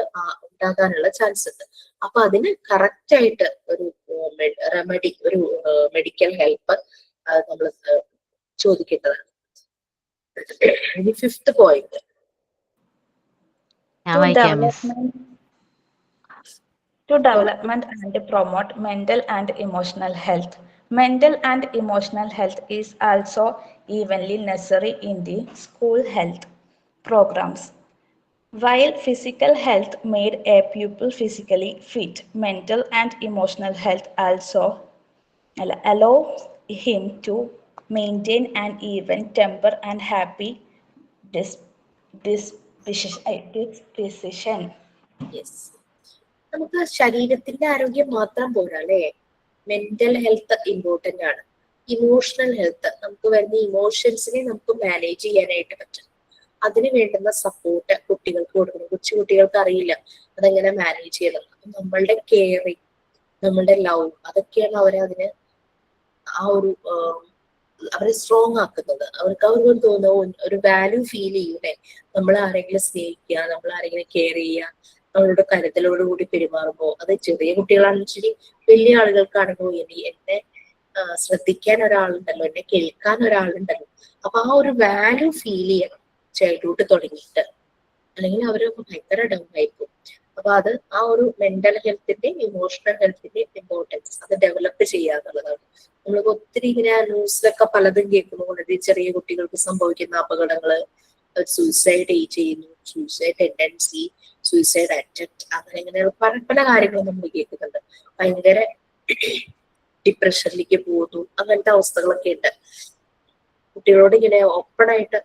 ഉണ്ടാകാനുള്ള ചാൻസ് ഉണ്ട്. അപ്പൊ അതിന് കറക്റ്റ് ആയിട്ട് ഒരു റെമഡി, ഒരു മെഡിക്കൽ ഹെൽപ്പ് നമ്മൾ ചോദിക്കേണ്ടതാണ്. ഇനി 5th point, to development and promote mental and emotional health. Mental and emotional health is also evenly necessary in the school health programs. While physical health made a pupil physically fit, mental and emotional health also allows him to maintain an even temper and happy disposition. Yes. നമുക്ക് ശരീരത്തിന്റെ ആരോഗ്യം മാത്രം പോരാ അല്ലെ, mental health important ആണ്. Emotional health, നമുക്ക് വരുന്ന ഇമോഷൻസിനെ നമുക്ക് മാനേജ് ചെയ്യാനായിട്ട് പറ്റും. അതിന് വേണ്ടുന്ന സപ്പോർട്ട് കുട്ടികൾക്ക് കൊടുക്കണം. കൊച്ചു കുട്ടികൾക്ക് അറിയില്ല അതെങ്ങനെ മാനേജ് ചെയ്യണം. നമ്മളുടെ കെയറിങ്, നമ്മളുടെ ലവ്, അതൊക്കെയാണ് അവരെ അതിന് ആ ഒരു അവരെ സ്ട്രോങ് ആക്കുന്നത്. അവർക്ക് തോന്നുന്ന ഒരു വാല്യൂ ഫീൽ ചെയ്യൂലേ, നമ്മൾ ആരെങ്കിലും സ്നേഹിക്കുക, നമ്മൾ ആരെങ്കിലും കെയർ ചെയ്യുക, അവരുടെ കരുതലോടുകൂടി പെരുമാറുമ്പോൾ, അത് ചെറിയ കുട്ടികളാണെന്ന് ശരി, വലിയ ആളുകൾക്കാണെങ്കിലും എന്നെ ശ്രദ്ധിക്കാൻ ഒരാളുണ്ടല്ലോ, എന്നെ കേൾക്കാൻ ഒരാളുണ്ടല്ലോ. അപ്പൊ ആ ഒരു വാല്യൂ ഫീൽ ചെയ്യണം ചൈൽഡ്ഹുഡ് തുടങ്ങിയിട്ട്, അല്ലെങ്കിൽ അവരൊക്കെ ഭയങ്കര ഡൗൺ ആയിപ്പോകും. അപ്പൊ അത് ആ ഒരു മെന്റൽ ഹെൽത്തിന്റെ ഇമോഷണൽ ഹെൽത്തിന്റെ ഇമ്പോർട്ടൻസ് അത് ഡെവലപ്പ് ചെയ്യാന്നുള്ളതാണ്. നമ്മൾക്ക് ഒത്തിരി ഇങ്ങനെ ന്യൂസിലൊക്കെ പലതും കേൾക്കുന്നുണ്ട്. ചെറിയ കുട്ടികൾക്ക് സംഭവിക്കുന്ന അപകടങ്ങള്, സൂയിസൈഡ് ചെയ്യുന്നു, സൂയിസൈഡ് ടെൻഡൻസി, സൂയിസൈഡ് അറ്റംപ്റ്റ്, അങ്ങനെ ഇങ്ങനെയുള്ള പല കാര്യങ്ങളും നമ്മൾ കേൾക്കുന്നുണ്ട്. ഭയങ്കര ഡിപ്രഷനിലേക്ക് പോകുന്നു, അങ്ങനത്തെ അവസ്ഥകളൊക്കെ ഉണ്ട്. കുട്ടികളോട് ഇങ്ങനെ ഓപ്പൺ ആയിട്ട്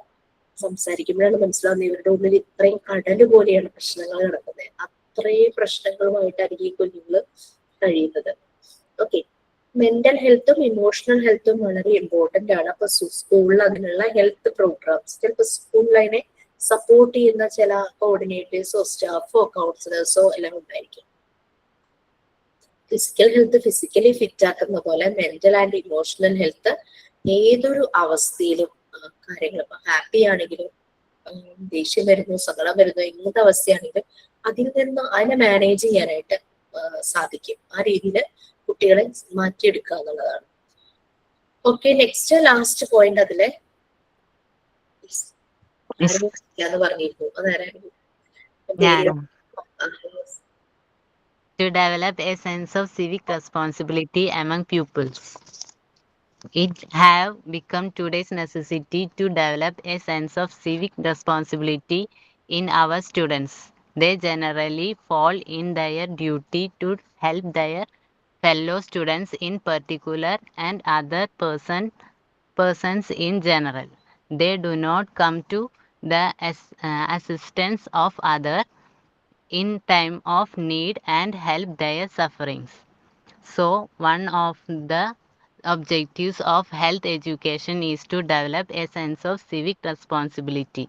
സംസാരിക്കുമ്പോഴാണ് മനസ്സിലാവുന്നത് ഇവരുടെ ഉള്ളിൽ ഇത്രയും കടല് പോലെയാണ് പ്രശ്നങ്ങൾ നടക്കുന്നത്. അത്രയും പ്രശ്നങ്ങളുമായിട്ടായിരിക്കും ഈ കുഞ്ഞുങ്ങൾ കഴിയുന്നത്. ഓക്കെ, മെന്റൽ ഹെൽത്തും ഇമോഷണൽ ഹെൽത്തും വളരെ ഇമ്പോർട്ടന്റ് ആണ്. അപ്പൊ സ്കൂളിൽ അതിനുള്ള ഹെൽത്ത് പ്രോഗ്രാംസ്, ചിലപ്പോൾ സ്കൂളിൽ അതിനെ സപ്പോർട്ട് ചെയ്യുന്ന ചില കോർഡിനേറ്റേഴ്സോ സ്റ്റാഫോ കൗൺസിലേഴ്സോ എല്ലാം ഉണ്ടായിരിക്കും. ഫിസിക്കൽ ഹെൽത്ത് ഫിസിക്കലി ഫിറ്റ് ആക്കുന്ന പോലെ മെന്റൽ ആൻഡ് ഇമോഷണൽ ഹെൽത്ത് ഏതൊരു അവസ്ഥയിലും കാര്യങ്ങൾ, ഇപ്പൊ ഹാപ്പി ആണെങ്കിലും ദേഷ്യം വരുന്നു, സങ്കടം വരുന്നു, എങ്ങനത്തെ അവസ്ഥയാണെങ്കിലും അതിൽ നിന്ന് അതിനെ മാനേജ് ചെയ്യാനായിട്ട് സാധിക്കും. ആ രീതിയിൽ കുട്ടികളെ മാറ്റിയെടുക്കുക എന്നുള്ളതാണ്. ഓക്കെ, നെക്സ്റ്റ് ലാസ്റ്റ് പോയിന്റ് അതിലെ എന്ന് പറഞ്ഞിരുന്നു. അതാരായിരുന്നു? To develop a sense of civic responsibility among pupils. It have become today's necessity to develop a sense of civic responsibility in our students. They generally fall in their duty to help their fellow students in particular and other persons in general. They do not come to the assistance of others in time of need and help their sufferings. So, one of the objectives of health education is to develop a sense of civic responsibility.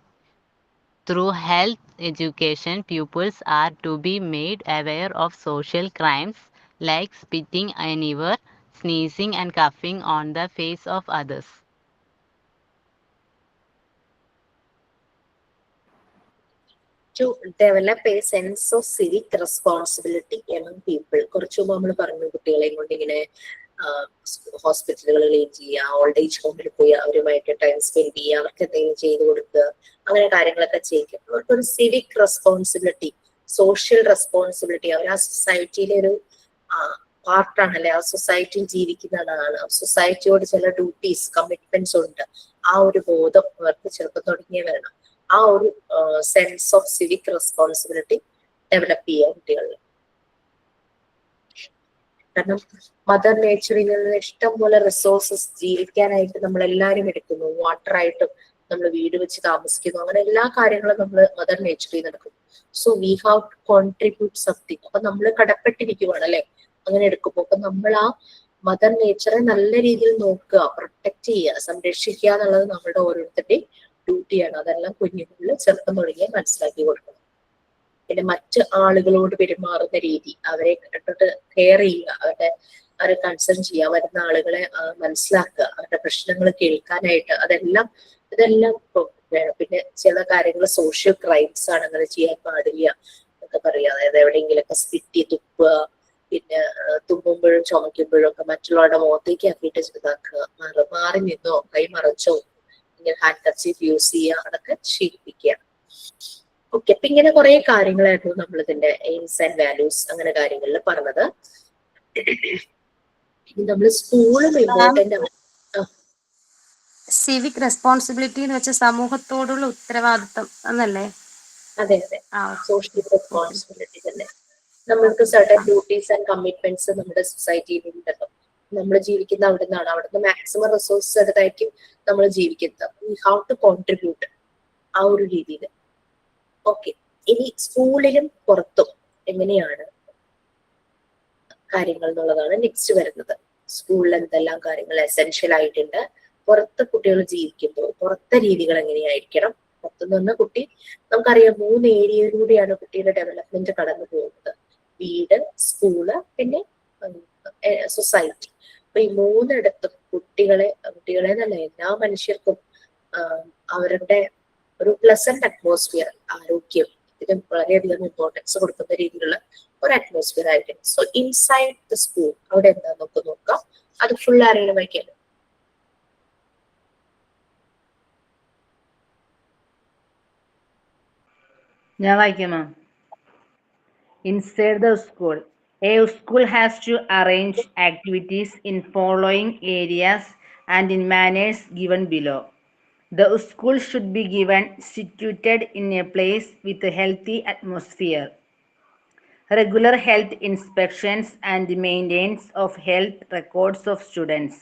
Through health education, pupils are to be made aware of social crimes like spitting anywhere, sneezing, and coughing on the face of others. To develop a sense of civic responsibility among people. കുറച്ചു മുമ്പ് നമ്മൾ പറഞ്ഞു കുട്ടികളെയും കൊണ്ട് ഇങ്ങനെ ഹോസ്പിറ്റലുകൾ clean ചെയ്യുക, old age ഹോമിൽ പോയി അവരുമായിട്ട് ടൈം സ്പെൻഡ് ചെയ്യുക, അവർക്ക് എന്തെങ്കിലും ചെയ്തു കൊടുക്കുക, അങ്ങനെ കാര്യങ്ങളൊക്കെ ചെയ്യിക്കും. അവർക്കൊരു സിവിക് റെസ്പോൺസിബിലിറ്റി, സോഷ്യൽ റെസ്പോൺസിബിലിറ്റി, അവർ ആ സൊസൈറ്റിയിലെ ഒരു പാർട്ടാണല്ലേ, ആ സൊസൈറ്റിയിൽ ജീവിക്കുന്നതാണ്, സൊസൈറ്റിയോട് ചില ഡ്യൂട്ടീസ് കമ്മിറ്റ്മെന്റ്സ് ഉണ്ട്. ആ ഒരു ബോധം അവർക്ക് ചെറുപ്പം തുടങ്ങിയേ വരണം. ആ ഒരു sense of civic responsibility develop ചെയ്യുക കുട്ടികളിൽ. കാരണം മദർ നേച്ചറിൽ നിന്ന് ഇഷ്ടംപോലെ റിസോഴ്സസ് ജീവിക്കാനായിട്ട് നമ്മൾ എല്ലാവരും എടുക്കുന്നു. വാട്ടർ ആയിട്ടും നമ്മൾ വീട് വെച്ച് താമസിക്കുന്നു, അങ്ങനെ എല്ലാ കാര്യങ്ങളും നമ്മൾ മദർ നേച്ചറിൽ നടക്കുന്നു. So we have to contribute something. അപ്പൊ നമ്മൾ കടപ്പെട്ടിരിക്കുവാണ് അല്ലെ അങ്ങനെ എടുക്കുമ്പോൾ. അപ്പൊ നമ്മൾ ആ മദർ നേച്ചറെ നല്ല രീതിയിൽ നോക്കുക, പ്രൊട്ടക്ട് ചെയ്യുക, സംരക്ഷിക്കുക എന്നുള്ളത് നമ്മളുടെ ഓരോരുത്തരുടെയും ഡ്യൂട്ടിയാണ്. അതെല്ലാം കുഞ്ഞുങ്ങളിൽ ചെറുപ്പം തുടങ്ങിയ മനസ്സിലാക്കി കൊടുക്കണം. പിന്നെ മറ്റ് ആളുകളോട് പെരുമാറുന്ന രീതി, അവരെ കണ്ടിട്ട് കെയർ ചെയ്യുക, അവരെ കൺസേൺ ചെയ്യുക, വരുന്ന ആളുകളെ മനസ്സിലാക്കുക, അവരുടെ പ്രശ്നങ്ങൾ കേൾക്കാനായിട്ട്, ഇതെല്ലാം വേണം. പിന്നെ ചില കാര്യങ്ങൾ സോഷ്യൽ ക്രൈംസ് ആണ്, അങ്ങനെ ചെയ്യാൻ പാടില്ല എന്നൊക്കെ പറയാം. അതായത് എവിടെയെങ്കിലൊക്കെ സ്പിറ്റി തുപ്പുക, പിന്നെ തുമ്മുമ്പോഴും ചുമയ്ക്കുമ്പോഴും ഒക്കെ മറ്റുള്ളവരുടെ മുഖത്തേക്ക് ആക്കിയിട്ട് ഇതാക്കുക, മാറി നിന്നോ കൈ മറച്ചോ ഇങ്ങനെ ഹാൻഡ് കർച്ചീഫ് യൂസ് ചെയ്യുക, അതൊക്കെ ശീലിപ്പിക്കുക. ഓക്കെ, അപ്പൊ ഇങ്ങനെ കുറെ കാര്യങ്ങളായിരുന്നു നമ്മൾ ഇതിന്റെ എയിംസ് ആൻഡ് വാല്യൂസ് അങ്ങനെ കാര്യങ്ങളിൽ പറഞ്ഞത്. ഇനി നമ്മൾ സ്കൂളും ഇമ്പോർട്ടന്റ് ആണ്. സിവിക് റെസ്പോൺസിബിലിറ്റി എന്ന് വെച്ചാൽ സമൂഹത്തോടുള്ള ഉത്തരവാദിത്തം എന്നല്ലേ? അതെ അതെ, സോഷ്യൽ റെസ്പോൺസിബിലിറ്റി തന്നെ. നമ്മൾക്ക് സർട്ടൻ ഡ്യൂട്ടീസ് ആൻഡ് കമ്മിറ്റ്മെന്റ്സ് നമ്മുടെ സൊസൈറ്റിയിൽ ഉണ്ടല്ലോ. നമ്മൾ ജീവിക്കുന്ന അവിടെ നിന്നാണ്, അവിടുന്ന് മാക്സിമം റിസോഴ്സസ് എടുത്തായിരിക്കും നമ്മൾ ജീവിക്കുന്നത്. വി ഹാവ് ടു കോൺട്രിബ്യൂട്ട് ആ ഒരു രീതിയിൽ. ഓക്കെ, ഇനി സ്കൂളിലും പുറത്തും എങ്ങനെയാണ് കാര്യങ്ങൾ എന്നുള്ളതാണ് നെക്സ്റ്റ് വരുന്നത്. സ്കൂളിൽ എന്തെല്ലാം കാര്യങ്ങൾ എസെൻഷ്യൽ ആയിട്ടുണ്ട്, പുറത്ത് കുട്ടികൾ ജീവിക്കുമ്പോൾ പുറത്തെ രീതികൾ എങ്ങനെയായിരിക്കണം. പുറത്തുനിന്ന് പറഞ്ഞ കുട്ടി നമുക്കറിയാം 3 ഏരിയയിലൂടെയാണ് കുട്ടിയുടെ ഡെവലപ്മെന്റ് കടന്നു പോകുന്നത്: വീട്, സ്കൂള്, പിന്നെ സൊസൈറ്റി. അപ്പൊ ഈ 3 കുട്ടികളെ എന്നല്ല എല്ലാ മനുഷ്യർക്കും അവരുടെ ഒരു പ്ലസന്റ് അറ്റ്മോസ്ഫിയർ, ആരോഗ്യം, ഇതിന് വളരെയധികം ഇമ്പോർട്ടൻസ് കൊടുക്കുന്ന രീതിയിലുള്ള ഒരു അറ്റ്മോസ്ഫിയർ ആയിരിക്കും. സോ ഇൻസൈഡ് ദ സ്കൂൾ അവിടെ എന്താ നമുക്ക് നോക്കാം. അത് ഫുൾ ആരെങ്കിലും വായിക്കാം. ഞാൻ വായിക്കാമോ? Inside the school, a school has to arrange activities in following areas and in manners given below. The school should be situated in a place with a healthy atmosphere, regular health inspections, and maintenance of health records of students.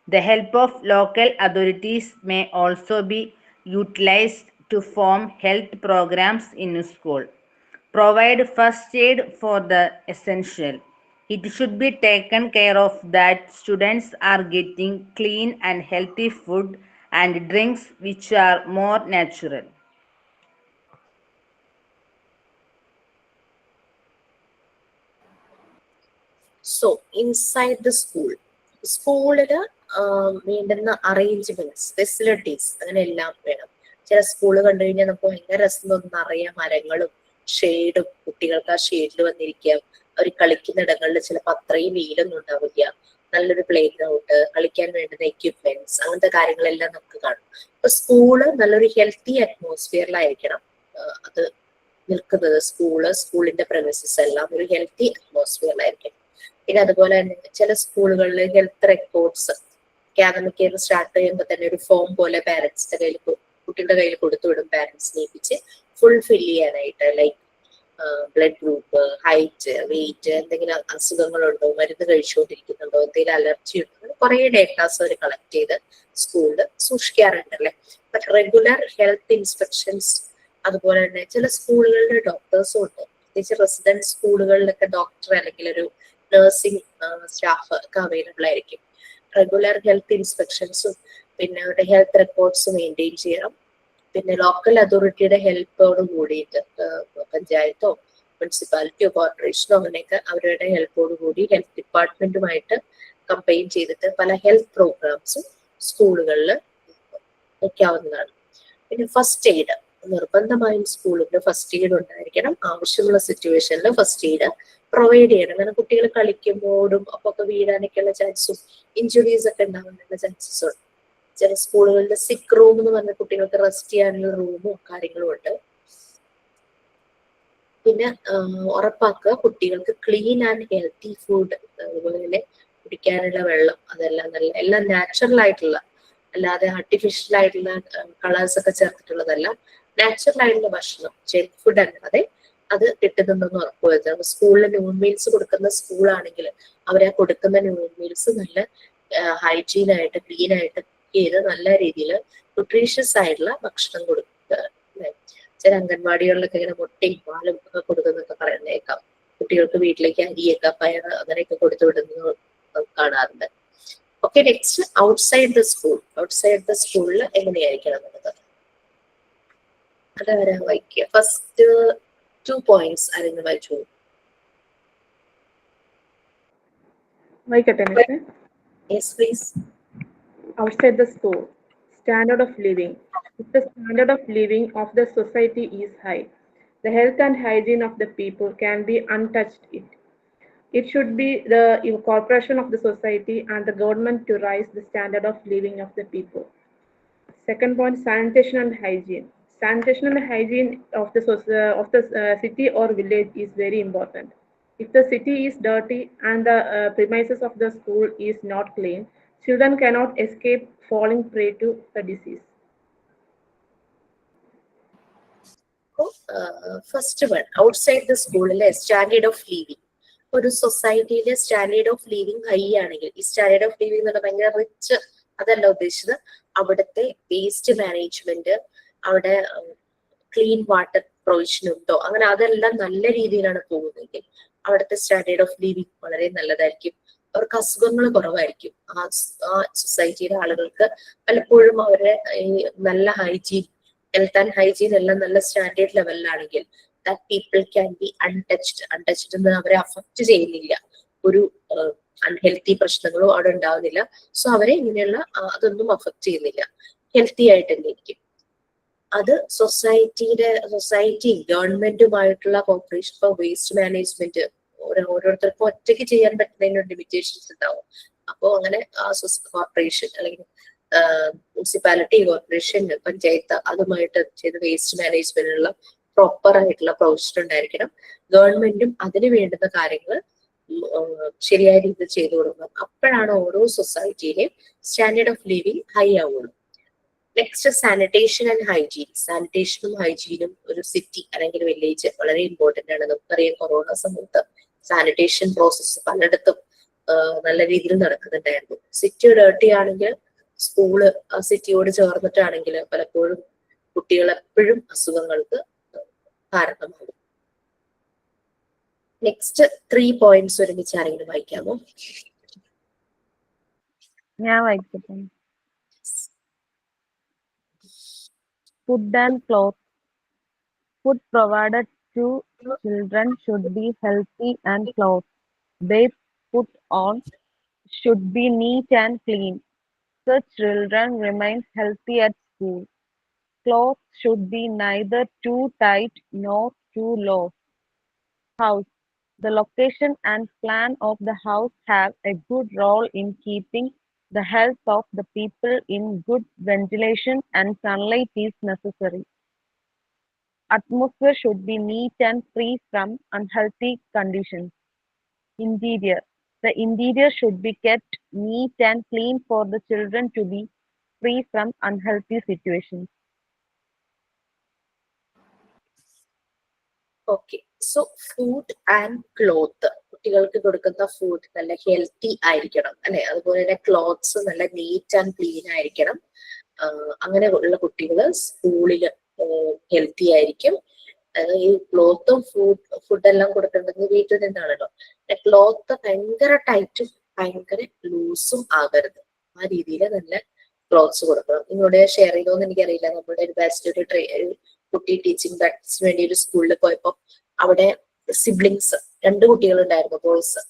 The help of local authorities may also be utilized to form health programs in school. Provide first aid for the essential. It should be taken care of that students are getting clean and healthy food and drinks which are more natural. So inside the school, സ്കൂളില് വേണ്ടുന്ന arrangements, facilities, അങ്ങനെ എല്ലാം വേണം. ചില school കണ്ടു കഴിഞ്ഞാൽ നമുക്ക് ഭയങ്കര രസം തോന്നുന്ന അറിയാം, മരങ്ങളും ഷെയ്ഡും, കുട്ടികൾക്ക് ആ ഷെയ്ഡിൽ വന്നിരിക്കാം, അവർ കളിക്കുന്നിടങ്ങളിൽ ചിലപ്പോൾ അത്രയും വെയിലൊന്നും ഉണ്ടാവില്ല, നല്ലൊരു പ്ലേ ഗ്രൗണ്ട്, കളിക്കാൻ വേണ്ടുന്ന എക്യുപ്മെന്റ്സ്, അങ്ങനത്തെ കാര്യങ്ങളെല്ലാം നമുക്ക് കാണും. അപ്പൊ സ്കൂള് നല്ലൊരു ഹെൽത്തി അറ്റ്മോസ്ഫിയറിലായിരിക്കണം അത് നിൽക്കുന്നത്. സ്കൂളിന്റെ പ്രമിസസ് എല്ലാം ഒരു ഹെൽത്തി അറ്റ്മോസ്ഫിയറിലായിരിക്കും. പിന്നെ അതുപോലെ തന്നെ ചില സ്കൂളുകളിൽ health records academic year start ചെയ്യുമ്പോൾ തന്നെ ഒരു ഫോം പോലെ പാരന്റ്സിന്റെ കയ്യിൽ കുട്ടിയുടെ കയ്യിൽ കൊടുത്തു വിടും, പാരന്റ്സ് നീപ്പിച്ച് ഫുൾ ഫില്ല് ചെയ്യാനായിട്ട്. Like blood group, height, weight, എന്തെങ്കിലും അസുഖങ്ങളുണ്ടോ, മരുന്ന് കഴിച്ചുകൊണ്ടിരിക്കുന്നുണ്ടോ, എന്തെങ്കിലും അലർജി ഉണ്ടോ, കുറെ ഡേറ്റാസ് അവർ കളക്ട് ചെയ്ത് സ്കൂളിൽ സൂക്ഷിക്കാറുണ്ട് അല്ലെ. ബട്ട് റെഗുലർ ഹെൽത്ത് ഇൻസ്പെക്ഷൻസ്, അതുപോലെ തന്നെ ചില സ്കൂളുകളിൽ ഡോക്ടേഴ്സും ഉണ്ട്. പ്രത്യേകിച്ച് റെസിഡൻസ് സ്കൂളുകളിലൊക്കെ ഡോക്ടർ അല്ലെങ്കിൽ ഒരു നഴ്സിംഗ് സ്റ്റാഫ് ഒക്കെ അവൈലബിൾ ആയിരിക്കും. റെഗുലർ ഹെൽത്ത് ഇൻസ്പെക്ഷൻസും പിന്നെ അവരുടെ ഹെൽത്ത് റെക്കോർഡ്സ് മെയിൻറ്റെയിൻ ചെയ്യണം. പിന്നെ ലോക്കൽ അതോറിറ്റിയുടെ ഹെൽപ്പോട് കൂടിയിട്ട് പഞ്ചായത്തോ മുനിസിപ്പാലിറ്റിയോ കോർപ്പറേഷനോ അങ്ങനെയൊക്കെ അവരുടെ ഹെൽപ്പോട് കൂടി ഹെൽത്ത് ഡിപ്പാർട്ട്മെന്റുമായിട്ട് കമ്പൈൻ ചെയ്തിട്ട് പല ഹെൽത്ത് പ്രോഗ്രാംസും സ്കൂളുകളിൽ വയ്ക്കാവുന്നതാണ്. പിന്നെ ഫസ്റ്റ് എയ്ഡ്, നിർബന്ധമായും സ്കൂളിൽ ഫസ്റ്റ് എയ്ഡ് ഉണ്ടായിരിക്കണം. ആവശ്യമുള്ള സിറ്റുവേഷനിൽ ഫസ്റ്റ് എയ്ഡ് പ്രൊവൈഡ് ചെയ്യണം. കാരണം കുട്ടികൾ കളിക്കുമ്പോഴും അപ്പൊക്കെ വീഴാനൊക്കെയുള്ള ചാൻസും ഇഞ്ചുറീസ് ഒക്കെ ഉണ്ടാകാനുള്ള ചാൻസസ് ഉണ്ട്. ചില സ്കൂളുകളിൽ സിക്ക് റൂം എന്ന് പറഞ്ഞ കുട്ടികൾക്ക് റെസ്റ്റ് ചെയ്യാനുള്ള റൂമും കാര്യങ്ങളും ഉണ്ട്. പിന്നെ ഉറപ്പാക്കുക കുട്ടികൾക്ക് ക്ലീൻ ആൻഡ് ഹെൽത്തി ഫുഡ്, അതുപോലെ തന്നെ കുടിക്കാനുള്ള വെള്ളം, അതെല്ലാം നല്ല എല്ലാം നാച്ചുറൽ ആയിട്ടുള്ള, അല്ലാതെ ആർട്ടിഫിഷ്യൽ ആയിട്ടുള്ള കളേഴ്സ് ഒക്കെ ചേർത്തിട്ടുള്ളതല്ല, നാച്ചുറൽ ആയിട്ടുള്ള ഭക്ഷണം, ജങ്ക് ഫുഡ് അല്ലാതെ അത് കിട്ടുന്നുണ്ടെന്ന് ഉറപ്പുവരുത്തണം. സ്കൂളിൽ ന്യൂൺ മീൽസ് കൊടുക്കുന്ന സ്കൂളാണെങ്കിൽ അവർ ആ കൊടുക്കുന്ന ന്യൂൺ മീൽസ് നല്ല ഹൈജീൻ ആയിട്ട് ക്ലീൻ ആയിട്ട് ചെയ്ത് നല്ല രീതിയിൽ ന്യൂട്രീഷ്യസ് ആയിട്ടുള്ള ഭക്ഷണം കൊടുക്കുക. ചില അംഗൻവാടികളിലൊക്കെ ഇങ്ങനെ മുട്ടയും പാലും ഒക്കെ കൊടുക്കുന്നൊക്കെ പറയുന്നേക്കാം. കുട്ടികൾക്ക് വീട്ടിലേക്ക് അരിയൊക്കെ പയറ് അങ്ങനെയൊക്കെ കൊടുത്തു വിടുന്നത് കാണാറുണ്ട്. Okay, next outside the school. Outside the സ്കൂളിൽ എങ്ങനെയായിരിക്കണം എന്നുള്ളത് അതാരാ വായിക്കുക? ഫസ്റ്റ് 2 points ആരെങ്കിലും വായിച്ചു? വായിക്കട്ടെ മിസ്സേ? Yes please. Outside the school, standard of living. If the standard of living of the society is high, the health and hygiene of the people can be untouched. It should be the cooperation of the society and the government to raise the standard of living of the people. Second point, sanitation and hygiene. Sanitation and hygiene of the city or village is very important. If the city is dirty and the premises of the school is not clean, children cannot escape falling prey to the disease. First one, outside the സ്കൂളിലെ standard of living. ഒരു സൊസൈറ്റിയിലെ standard of living high ആണെങ്കിൽ, ഈ standard of living എന്ന് പറഞ്ഞാൽ ഭയങ്കര rich അതല്ല ഉദ്ദേശിച്ചത്, അവിടുത്തെ വേസ്റ്റ് മാനേജ്മെന്റ്, അവിടെ ക്ലീൻ വാട്ടർ പ്രൊവിഷൻ ഉണ്ടോ, അങ്ങനെ അതെല്ലാം നല്ല രീതിയിലാണ് പോകുന്നതെങ്കിൽ അവിടുത്തെ സ്റ്റാൻഡേർഡ് ഓഫ് ലിവിങ് വളരെ നല്ലതായിരിക്കും. അവർക്ക് അസുഖങ്ങൾ കുറവായിരിക്കും. ആ സൊസൈറ്റിയിലെ ആളുകൾക്ക് പലപ്പോഴും അവരുടെ ഈ നല്ല ഹൈജീൻ, ഹെൽത്ത് ആൻഡ് ഹൈജീൻ എല്ലാം നല്ല സ്റ്റാൻഡേർഡ് ലെവലിലാണെങ്കിൽ that people can be untouched. Untouched എന്ന് അവരെ അഫക്റ്റ് ചെയ്യുന്നില്ല, ഒരു അൺഹെൽത്തി പ്രശ്നങ്ങളോ അവിടെ ഉണ്ടാവുന്നില്ല. സോ അവരെ ഇങ്ങനെയുള്ള അതൊന്നും അഫക്റ്റ് ചെയ്യുന്നില്ല, ഹെൽത്തി ആയിട്ട് തന്നെ ഇരിക്കും. അത് സൊസൈറ്റി ഗവൺമെന്റുമായിട്ടുള്ള കോപ്പറേഷൻ ഫോർ വേസ്റ്റ് മാനേജ്മെന്റ്, ഓരോരുത്തർക്കും ഒറ്റയ്ക്ക് ചെയ്യാൻ പറ്റുന്നതിന് ലിമിറ്റേഷൻസ് ഉണ്ടാവും. അപ്പോ അങ്ങനെ ആ കോർപ്പറേഷൻ അല്ലെങ്കിൽ മുനിസിപ്പാലിറ്റി, കോർപ്പറേഷൻ, പഞ്ചായത്ത് അതുമായിട്ട് ചെയ്ത് വേസ്റ്റ് മാനേജ്മെന്റിനുള്ള പ്രോപ്പർ ആയിട്ടുള്ള പ്രൊവിഷൻ ഉണ്ടായിരിക്കണം. ഗവൺമെന്റും അതിന് വേണ്ടുന്ന കാര്യങ്ങൾ ശരിയായ രീതിയിൽ ചെയ്തു കൊടുക്കണം. അപ്പോഴാണ് ഓരോ സൊസൈറ്റിയിലെയും സ്റ്റാൻഡേർഡ് ഓഫ് ലിവിങ് ഹൈ ആവുള്ളൂ. Next, sanitation and hygiene. സാനിറ്റേഷനും ഹൈജീനും ഒരു സിറ്റി അല്ലെങ്കിൽ വില്ലേജ് വളരെ ഇമ്പോർട്ടന്റ് ആണ്. നമുക്കറിയാം കൊറോണ സമയത്ത് സാനിറ്റേഷൻ പ്രോസസ്സ് പലയിടത്തും നല്ല രീതിയിൽ നടക്കുന്നുണ്ടായിരുന്നു. സിറ്റി ഡേർട്ടി ആണെങ്കിൽ സ്കൂള് ആ സിറ്റിയോട് ചേർന്നിട്ടാണെങ്കിൽ പലപ്പോഴും കുട്ടികൾ എപ്പോഴും അസുഖങ്ങൾക്ക് കാരണമാകും. നെക്സ്റ്റ് 3 points ഒരുമിച്ച് ആരെങ്കിലും വായിക്കാമോ? ഞാൻ വായിക്കട്ടെ. Food and clothes. Food provided to children should be healthy and clothes they put on should be neat and clean. Such children remain healthy at school. Clothes should be neither too tight nor too loose. House. The location and plan of the house have a good role in keeping the health of the people in good. Ventilation and sunlight is necessary. Atmosphere should be neat and free from unhealthy conditions. Interior. The interior should be kept neat and clean for the children to be free from unhealthy situations. Okay, so food and cloth. കുട്ടികൾക്ക് കൊടുക്കുന്ന food നല്ല healthy ആയിരിക്കണം അല്ലെ, അതുപോലെ തന്നെ clothes നല്ല neat and clean ആയിരിക്കണം. അങ്ങനെ ഉള്ള കുട്ടികൾ സ്കൂളിൽ ഹെൽത്തി ആയിരിക്കും. ഈ ക്ലോത്തും ഫുഡെല്ലാം കൊടുക്കേണ്ടത് വീട്ടിൽ നിന്നാണല്ലോ. ക്ലോത്ത് ഭയങ്കര ടൈറ്റും ഭയങ്കര ലൂസും ആകരുത്, ആ രീതിയിൽ നല്ല ക്ലോത്ത്സ് കൊടുക്കണം. നിങ്ങളുടെ ഷെയർ ചെയ്തോന്ന് എനിക്കറിയില്ല, നമ്മുടെ ഒരു ബാച്ചിൽ ഒരു കുട്ടി ടീച്ചിങ് പ്രാക്ടീസിന് വേണ്ടി ഒരു സ്കൂളിൽ പോയപ്പോ അവിടെ സിബ്ലിങ്സ് 2 കുട്ടികളുണ്ടായിരുന്നു, ബോയ്സ്.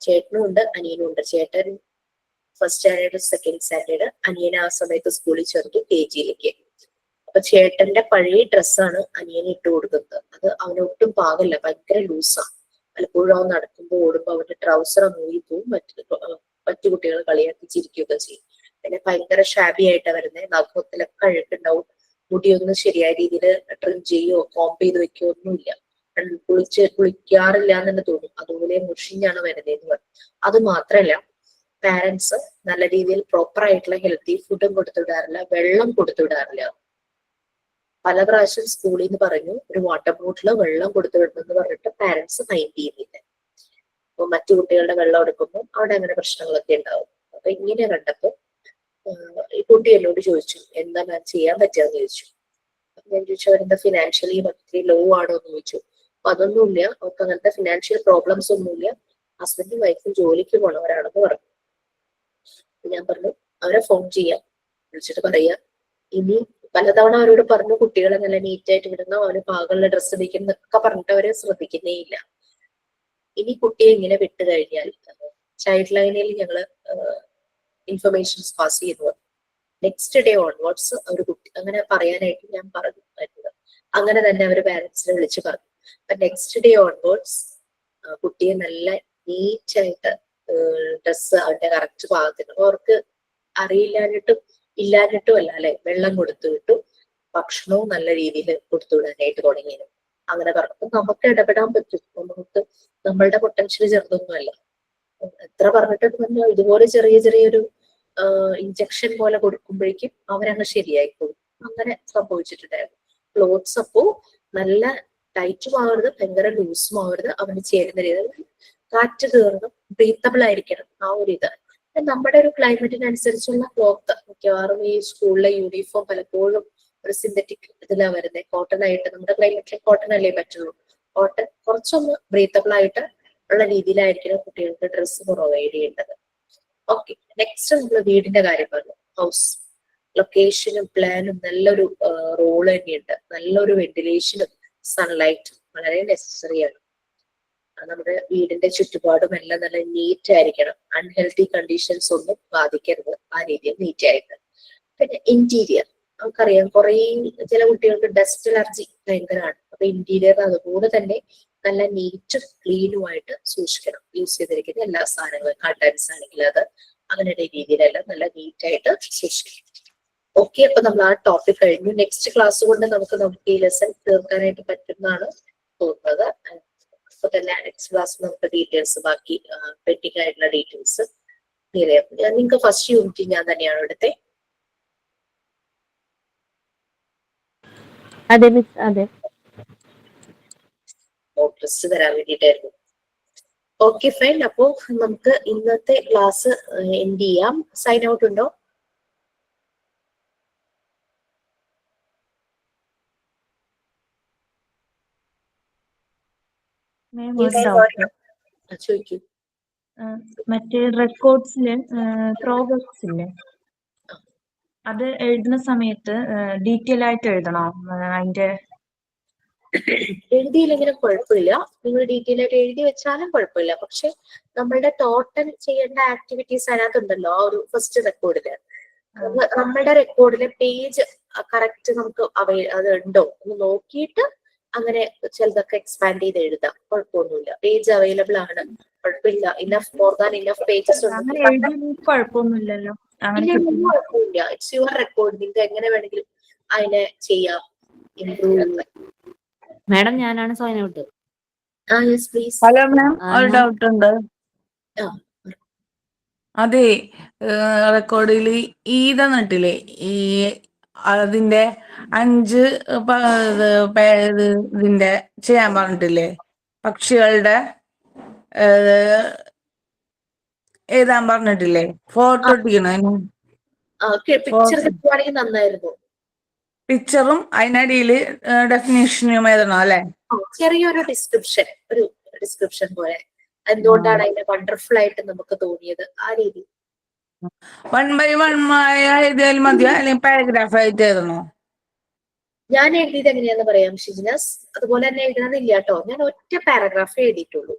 ചേട്ടനും ഉണ്ട് അനിയനും ഉണ്ട്. ചേട്ടൻ ഫസ്റ്റ് സ്റ്റാൻഡേർഡ്, സെക്കൻഡ് സ്റ്റാൻഡേർഡ്. അനിയനെ ആ സമയത്ത് സ്കൂളിൽ ചേർത്തു KG-യിലേക്ക്. അപ്പൊ ചേട്ടന്റെ പഴയ ഡ്രസ്സാണ് അനിയനെ ഇട്ട് കൊടുക്കുന്നത്. അത് അവനൊട്ടും പാകല്ല, ഭയങ്കര ലൂസാണ്. പലപ്പോഴും അവൻ നടക്കുമ്പോൾ ഓടുമ്പോ അവന്റെ ട്രൗസർ അങ്ങ് പോവും, മറ്റു കുട്ടികൾ കളിയാക്കി ചിരിക്കുകയൊക്കെ ചെയ്യും. പിന്നെ ഭയങ്കര ഷാബി ആയിട്ടാണ് വരുന്നത്. നഖത്തിലൊക്കെ അഴുക്കുണ്ടാവും. മുടിയൊന്നും ശരിയായ രീതിയിൽ ട്രിം ചെയ്യോ കോംപ് ചെയ്ത് വെക്കുകയോ ഒന്നുമില്ല. കുളിക്കാറില്ല എന്ന് തന്നെ തോന്നും, അതുപോലെ മുഷിഞ്ഞാണ് വരുന്നതെന്ന് പറയും. അത് മാത്രല്ല, പാരന്റ്സ് നല്ല രീതിയിൽ പ്രോപ്പർ ആയിട്ടുള്ള ഹെൽത്തി ഫുഡും കൊടുത്തുവിടാറില്ല, വെള്ളം കൊടുത്തുവിടാറില്ല. പല പ്രാവശ്യം സ്കൂളിൽ നിന്ന് പറഞ്ഞു ഒരു വാട്ടർ ബോട്ടില് വെള്ളം കൊടുത്തു വിടണമെന്ന് പറഞ്ഞിട്ട് പാരന്റ്സ് മൈൻഡ് ചെയ്യുന്നില്ല. അപ്പൊ മറ്റു കുട്ടികളുടെ വെള്ളം എടുക്കുമ്പോൾ അവിടെ അങ്ങനെ പ്രശ്നങ്ങളൊക്കെ ഉണ്ടാവും. അപ്പൊ ഇങ്ങനെ കണ്ടപ്പോ ഈ കുട്ടി എന്നോട് ചോദിച്ചു എന്താ ഞാൻ ചെയ്യാൻ പറ്റുകയെന്ന് ചോദിച്ചു. ഞാൻ ചോദിച്ചു അവരെന്താ ഫിനാൻഷ്യലി ഒത്തിരി ലോ ആണോ എന്ന് ചോദിച്ചു. അപ്പൊ അതൊന്നുമില്ല, അവർക്ക് അങ്ങനത്തെ ഫിനാൻഷ്യൽ പ്രോബ്ലംസ് ഒന്നുമില്ല, ഹസ്ബൻഡും വൈഫും ജോലിക്ക് പോണവരാണെന്ന് പറഞ്ഞു. ഞാൻ പറഞ്ഞു അവരെ ഫോൺ ചെയ്യാം, വിളിച്ചിട്ട് പറയാം. ഇനി പലതവണ അവരോട് പറഞ്ഞു കുട്ടികളെ നല്ല നീറ്റായിട്ട് വിടുന്ന, അവന് പാകമുള്ള ഡ്രസ്സ് ധരിക്കണം എന്നൊക്കെ പറഞ്ഞിട്ട് അവരെ ശ്രദ്ധിക്കുന്നേ ഇല്ല. ഇനി കുട്ടിയെ ഇങ്ങനെ വിട്ടു കഴിഞ്ഞാൽ ചൈൽഡ് ലൈനിൽ ഞങ്ങള് ഇൻഫർമേഷൻസ് പാസ് ചെയ്യുന്നു. നെക്സ്റ്റ് ഡേ ഓൺവേർഡ്സ് അവർ കുട്ടി അങ്ങനെ പറയാനായിട്ട് ഞാൻ പറഞ്ഞു. അങ്ങനെ തന്നെ അവർ പാരന്റ്സിനെ വിളിച്ച് പറഞ്ഞു. അപ്പൊ നെക്സ്റ്റ് ഡേ ഓൺവേർഡ്സ് കുട്ടിയെ നല്ല നീറ്റായിട്ട് ഡ്രസ്സ് അവന്റെ കറക്റ്റ് പാകത്തിന്, അവർക്ക് അറിയില്ലാഞ്ഞിട്ടും ഇല്ലാഞ്ഞിട്ടും അല്ല അല്ലെ, വെള്ളം കൊടുത്തു വിട്ടു, ഭക്ഷണവും നല്ല രീതിയിൽ കൊടുത്തു വിടാനായിട്ട് തുടങ്ങിയിരുന്നു. അങ്ങനെ പറഞ്ഞപ്പോൾ നമുക്ക് ഇടപെടാൻ പറ്റും. നമുക്ക് നമ്മളുടെ പൊട്ടൻഷ്യൽ ചെറുതൊന്നുമല്ല. എത്ര പറഞ്ഞിട്ട് പറഞ്ഞാൽ ഇതുപോലെ ചെറിയൊരു ഇഞ്ചക്ഷൻ പോലെ കൊടുക്കുമ്പോഴേക്കും അവരങ്ങ് ശരിയായിപ്പോകും. അങ്ങനെ സംഭവിച്ചിട്ടുണ്ടായിരുന്നു. ക്ലോത്ത്സ് അപ്പോ നല്ല ടൈറ്റും ആവരുത്, ഭയങ്കര ലൂസും ആവരുത്, അവന് ചേരുന്ന രീതിയിൽ കാറ്റ് കയറണം, ബ്രീത്തബിൾ ആയിരിക്കണം. ആ ഒരു ഇത് നമ്മുടെ ഒരു ക്ലൈമറ്റിനനുസരിച്ചുള്ള ക്ലോത്ത്. മിക്കവാറും ഈ സ്കൂളിലെ യൂണിഫോം പലപ്പോഴും ഒരു സിന്തറ്റിക് ഇതിലാണ് വരുന്നത്. കോട്ടൺ ആയിട്ട്, നമ്മുടെ ക്ലൈമറ്റിൽ കോട്ടൺ അല്ലേ പറ്റുള്ളൂ. കോട്ടൺ കുറച്ചൊന്ന് ബ്രീത്തബിൾ ആയിട്ട് ഉള്ള രീതിയിലായിരിക്കണം കുട്ടികൾക്ക് ഡ്രസ്സ് പ്രൊവൈഡ് ചെയ്യേണ്ടത്. ഓക്കെ, നെക്സ്റ്റ് നമ്മൾ വീടിന്റെ കാര്യം പറഞ്ഞു. ഹൗസ് ലൊക്കേഷനും പ്ലാനും നല്ലൊരു റോള് തന്നെയുണ്ട്. നല്ലൊരു വെന്റിലേഷനും സൺലൈറ്റും വളരെ നെസസറിയാണ്. നമ്മുടെ വീടിന്റെ ചുറ്റുപാടും എല്ലാം നല്ല നീറ്റ് ആയിരിക്കണം. അൺഹെൽത്തി കണ്ടീഷൻസ് ഒന്നും ബാധിക്കരുത്, ആ രീതിയിൽ നീറ്റ് ആയിട്ട്. പിന്നെ ഇന്റീരിയർ നമുക്കറിയാം, കുറെ ചില കുട്ടികൾക്ക് ഡസ്റ്റ് അലർജി ഭയങ്കരമാണ്. അപ്പൊ ഇന്റീരിയർ അതുപോലെ തന്നെ നല്ല നീറ്റും ക്ലീനുമായിട്ട് സൂക്ഷിക്കണം. യൂസ് ചെയ്തിരിക്കുന്ന എല്ലാ സാധനങ്ങളും, കർട്ടൻസ് ആണെങ്കിൽ അത് അങ്ങനെ രീതിയിലെല്ലാം നല്ല നീറ്റായിട്ട് സൂക്ഷിക്കണം. ഓക്കെ, അപ്പൊ നമ്മൾ ആ ടോപ്പിക് കഴിഞ്ഞു. നെക്സ്റ്റ് ക്ലാസ് കൊണ്ട് നമുക്ക് ഈ ലെസൺ തീർക്കാനായിട്ട് പറ്റുന്നതാണ് തോന്നുന്നത്. അപ്പൊ തന്നെ നെക്സ്റ്റ് ക്ലാസ് നമുക്ക് ഡീറ്റെയിൽസ്, ബാക്കി പെൻഡിങ് ആയിട്ടുള്ള ഡീറ്റെയിൽസ് ക്ലിയർ ചെയ്യാം. നിങ്ങൾക്ക് ഫസ്റ്റ് യൂണിറ്റ് ഞാൻ തന്നെയാണ് എടുത്തത്. അതെ മിസ്, അതെ. ഡ്രസ് തരാൻ വേണ്ടിയിട്ടായിരുന്നു. Okay fine. അപ്പോ നമുക്ക് ഇന്നത്തെ ക്ലാസ് എൻഡ് ചെയ്യാം. സൈൻ ഔട്ട് ഉണ്ടോ? ചോദിക്കൂ. മറ്റേ റെക്കോർഡ്സില് പ്രോഗ്രസ് ഇല്ലേ, അത് എഴുതുന്ന സമയത്ത് ഡീറ്റെയിൽ ആയിട്ട് എഴുതണോ? അതിന്റെ എഴുതിയില്ലെങ്കിലും കുഴപ്പമില്ല, നിങ്ങൾ ഡീറ്റെയിൽ ആയിട്ട് എഴുതി വെച്ചാലും കുഴപ്പമില്ല. പക്ഷെ നമ്മളുടെ ടോട്ടൽ ചെയ്യേണ്ട ആക്ടിവിറ്റീസ് അതിനകത്തുണ്ടല്ലോ, ആ ഒരു ഫസ്റ്റ് റെക്കോർഡില്. നമ്മുടെ റെക്കോർഡിലെ പേജ് കറക്റ്റ് നമുക്ക് അത് ഉണ്ടോ എന്ന് നോക്കിയിട്ട് അങ്ങനെ ചിലതൊക്കെ എക്സ്പാൻഡ് ചെയ്ത് എഴുതാം, കുഴപ്പമൊന്നുമില്ല. പേജ് അവൈലബിൾ ആണ്, കുഴപ്പമില്ല. Enough more than enough pages അങ്ങനെ ഉണ്ടെങ്കിൽ എഴുതി കുഴപ്പമൊന്നുമില്ലല്ലോ. അങ്ങനെ ഇല്ല, ഒന്നും കുഴപ്പമില്ല. It's your record. നിങ്ങൾക്ക് എങ്ങനെ വേണമെങ്കിലും അതിനെ ചെയ്യാം, ഇംപ്രൂവ് ചെയ്യാം. മാഡം, ഞാനാണ് സൈനൗട്ട്. Yes please. ഹലോ മാം, ഒരു ഞാൻ ഡൗട്ട് ഉണ്ട്. അതെ, റെക്കോർഡിൽ ഈ തന്നിട്ടില്ലേ, ഈ അതിന്റെ 5 ഇതിന്റെ ചെയ്യാൻ പറഞ്ഞിട്ടില്ലേ, പക്ഷികളുടെ എഴുതാൻ പറഞ്ഞിട്ടില്ലേ, ഫോട്ടോ ഒട്ടിക്കണ പിക്ചർ കിട്ടുവാണെങ്കിൽ നന്നായിരുന്നു. പിക്ചറും അതിനടിയിൽ ഡെഫിനേഷനും എഴുതണം അല്ലെ? ചെറിയൊരു ഡിസ്ക്രിപ്ഷൻ പോലെ എന്തുകൊണ്ടാണ് അതിനെ വണ്ടർഫുൾ ആയിട്ട് നമുക്ക് തോന്നിയത്, ആ രീതി. 1 by 1 എഴുതിയാൽ മതിയോ, അല്ലെങ്കിൽ പാരഗ്രാഫ് ആയിട്ട് എഴുതണോ? ഞാൻ എഴുതിയത് എങ്ങനെയാന്ന് പറയാം ഷിജിനസ്, അതുപോലെ തന്നെ എഴുതണമെന്നില്ല കേട്ടോ. ഞാൻ ഒറ്റ പാരഗ്രാഫേ എഴുതിയിട്ടുള്ളൂ.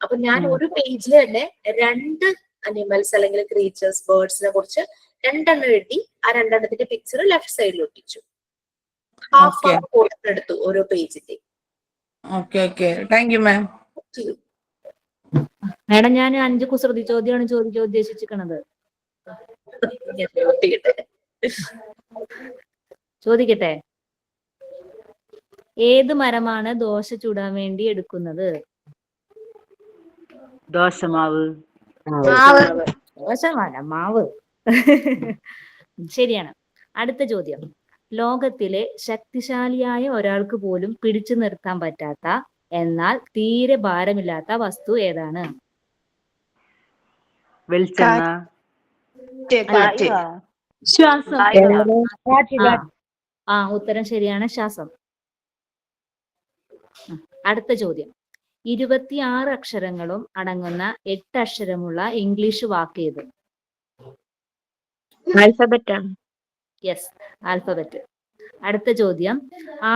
അപ്പൊ ഞാൻ ഒരു പേജിൽ തന്നെ 2 അനിമൽസ് അല്ലെങ്കിൽ ക്രീച്ചേഴ്സ്, ബേർഡ്സിനെ കുറിച്ച് 2 എണ്ണം എഴുതി. ആ 2 എണ്ണത്തിന്റെ പിക്ചർ ലെഫ്റ്റ് സൈഡിൽ ഒട്ടിച്ചു. ഹാഫ് പോർഷൻ എടുത്തു ഓരോ പേജിന്റെ. Thank you ma'am. മാഡം, ഞാൻ 5 കുസൃതി ചോദ്യമാണ് ചോദിക്കാൻ ഉദ്ദേശിച്ചിരിക്കുന്നത്. ചോദിക്കട്ടെ? ഏത് മരമാണ് ദോശ ചുടാൻ വേണ്ടി എടുക്കുന്നത്? ദോശമാവ്. ദോശമല്ല, മാവ്. ശരിയാണ്. അടുത്ത ചോദ്യം. ലോകത്തിലെ ശക്തിശാലിയായ ഒരാൾക്ക് പോലും പിടിച്ചു നിർത്താൻ പറ്റാത്ത എന്നാൽ തീരെ ഭാരമില്ലാത്ത വസ്തു ഏതാണ്? വെളിച്ചെണ്ണ. ശ്വാസം. ഉത്തരം ശരിയാണ്, ശ്വാസം. അടുത്ത ചോദ്യം. 26 അക്ഷരങ്ങളും അടങ്ങുന്ന 8 അക്ഷരമുള്ള ഇംഗ്ലീഷ് വാക്ക് ഏത്? ആൽഫബറ്റ് ആണ്. Yes, alphabet. അടുത്ത ചോദ്യം.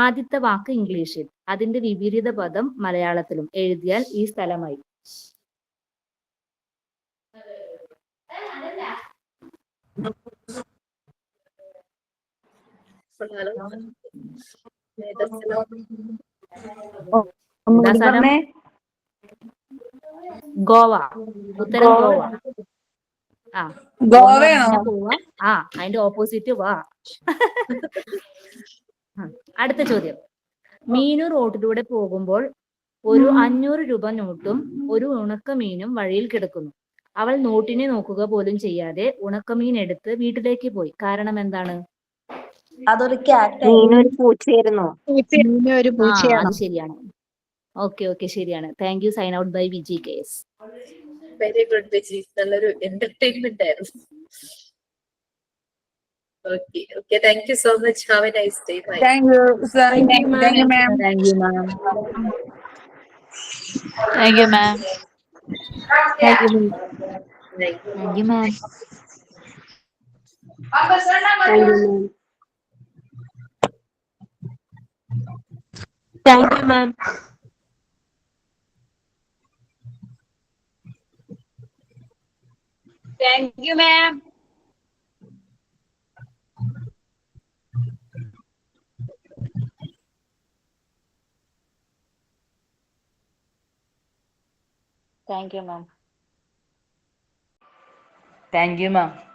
ആദ്യത്തെ വാക്ക് ഇംഗ്ലീഷിൽ, അതിന്റെ വിപരീത പദം മലയാളത്തിലും എഴുതിയാൽ ഈ സ്ഥലമായി. ഗോവ. ഉത്തരം ഗോവ. അതിന്റെ ഓപ്പോസിറ്റ് വാ. അടുത്ത ചോദ്യം. മീനു റോഡിലൂടെ പോകുമ്പോൾ ഒരു 500 രൂപ നോട്ടും ഒരു ഉണക്കമീനും വഴിയിൽ കിടക്കുന്നു. അവൾ നോട്ടിനെ നോക്കുക പോലും ചെയ്യാതെ ഉണക്കമീൻ എടുത്ത് വീട്ടിലേക്ക് പോയി. കാരണം എന്താണ്? അതൊരു ക്യാറ്റ്. പൂച്ചയായിരുന്നു. അത് ശരിയാണ്. ഓക്കെ, ശരിയാണ്. Thank you. Sign out by Viji കേസ്. വെരി ഗുഡ് വിജി, നല്ലൊരു എന്റർടൈൻമെന്റ് ആയിരുന്നു. Okay, thank you so much. Have a nice day. Bye. Thank you, sir. Thank you, ma'am. Thank you, ma'am. Thank you, ma'am. Thank you, ma'am. Thank you, ma'am. Thank you, ma'am. Thank you, ma'am. Thank you, ma'am. Thank you, ma'am.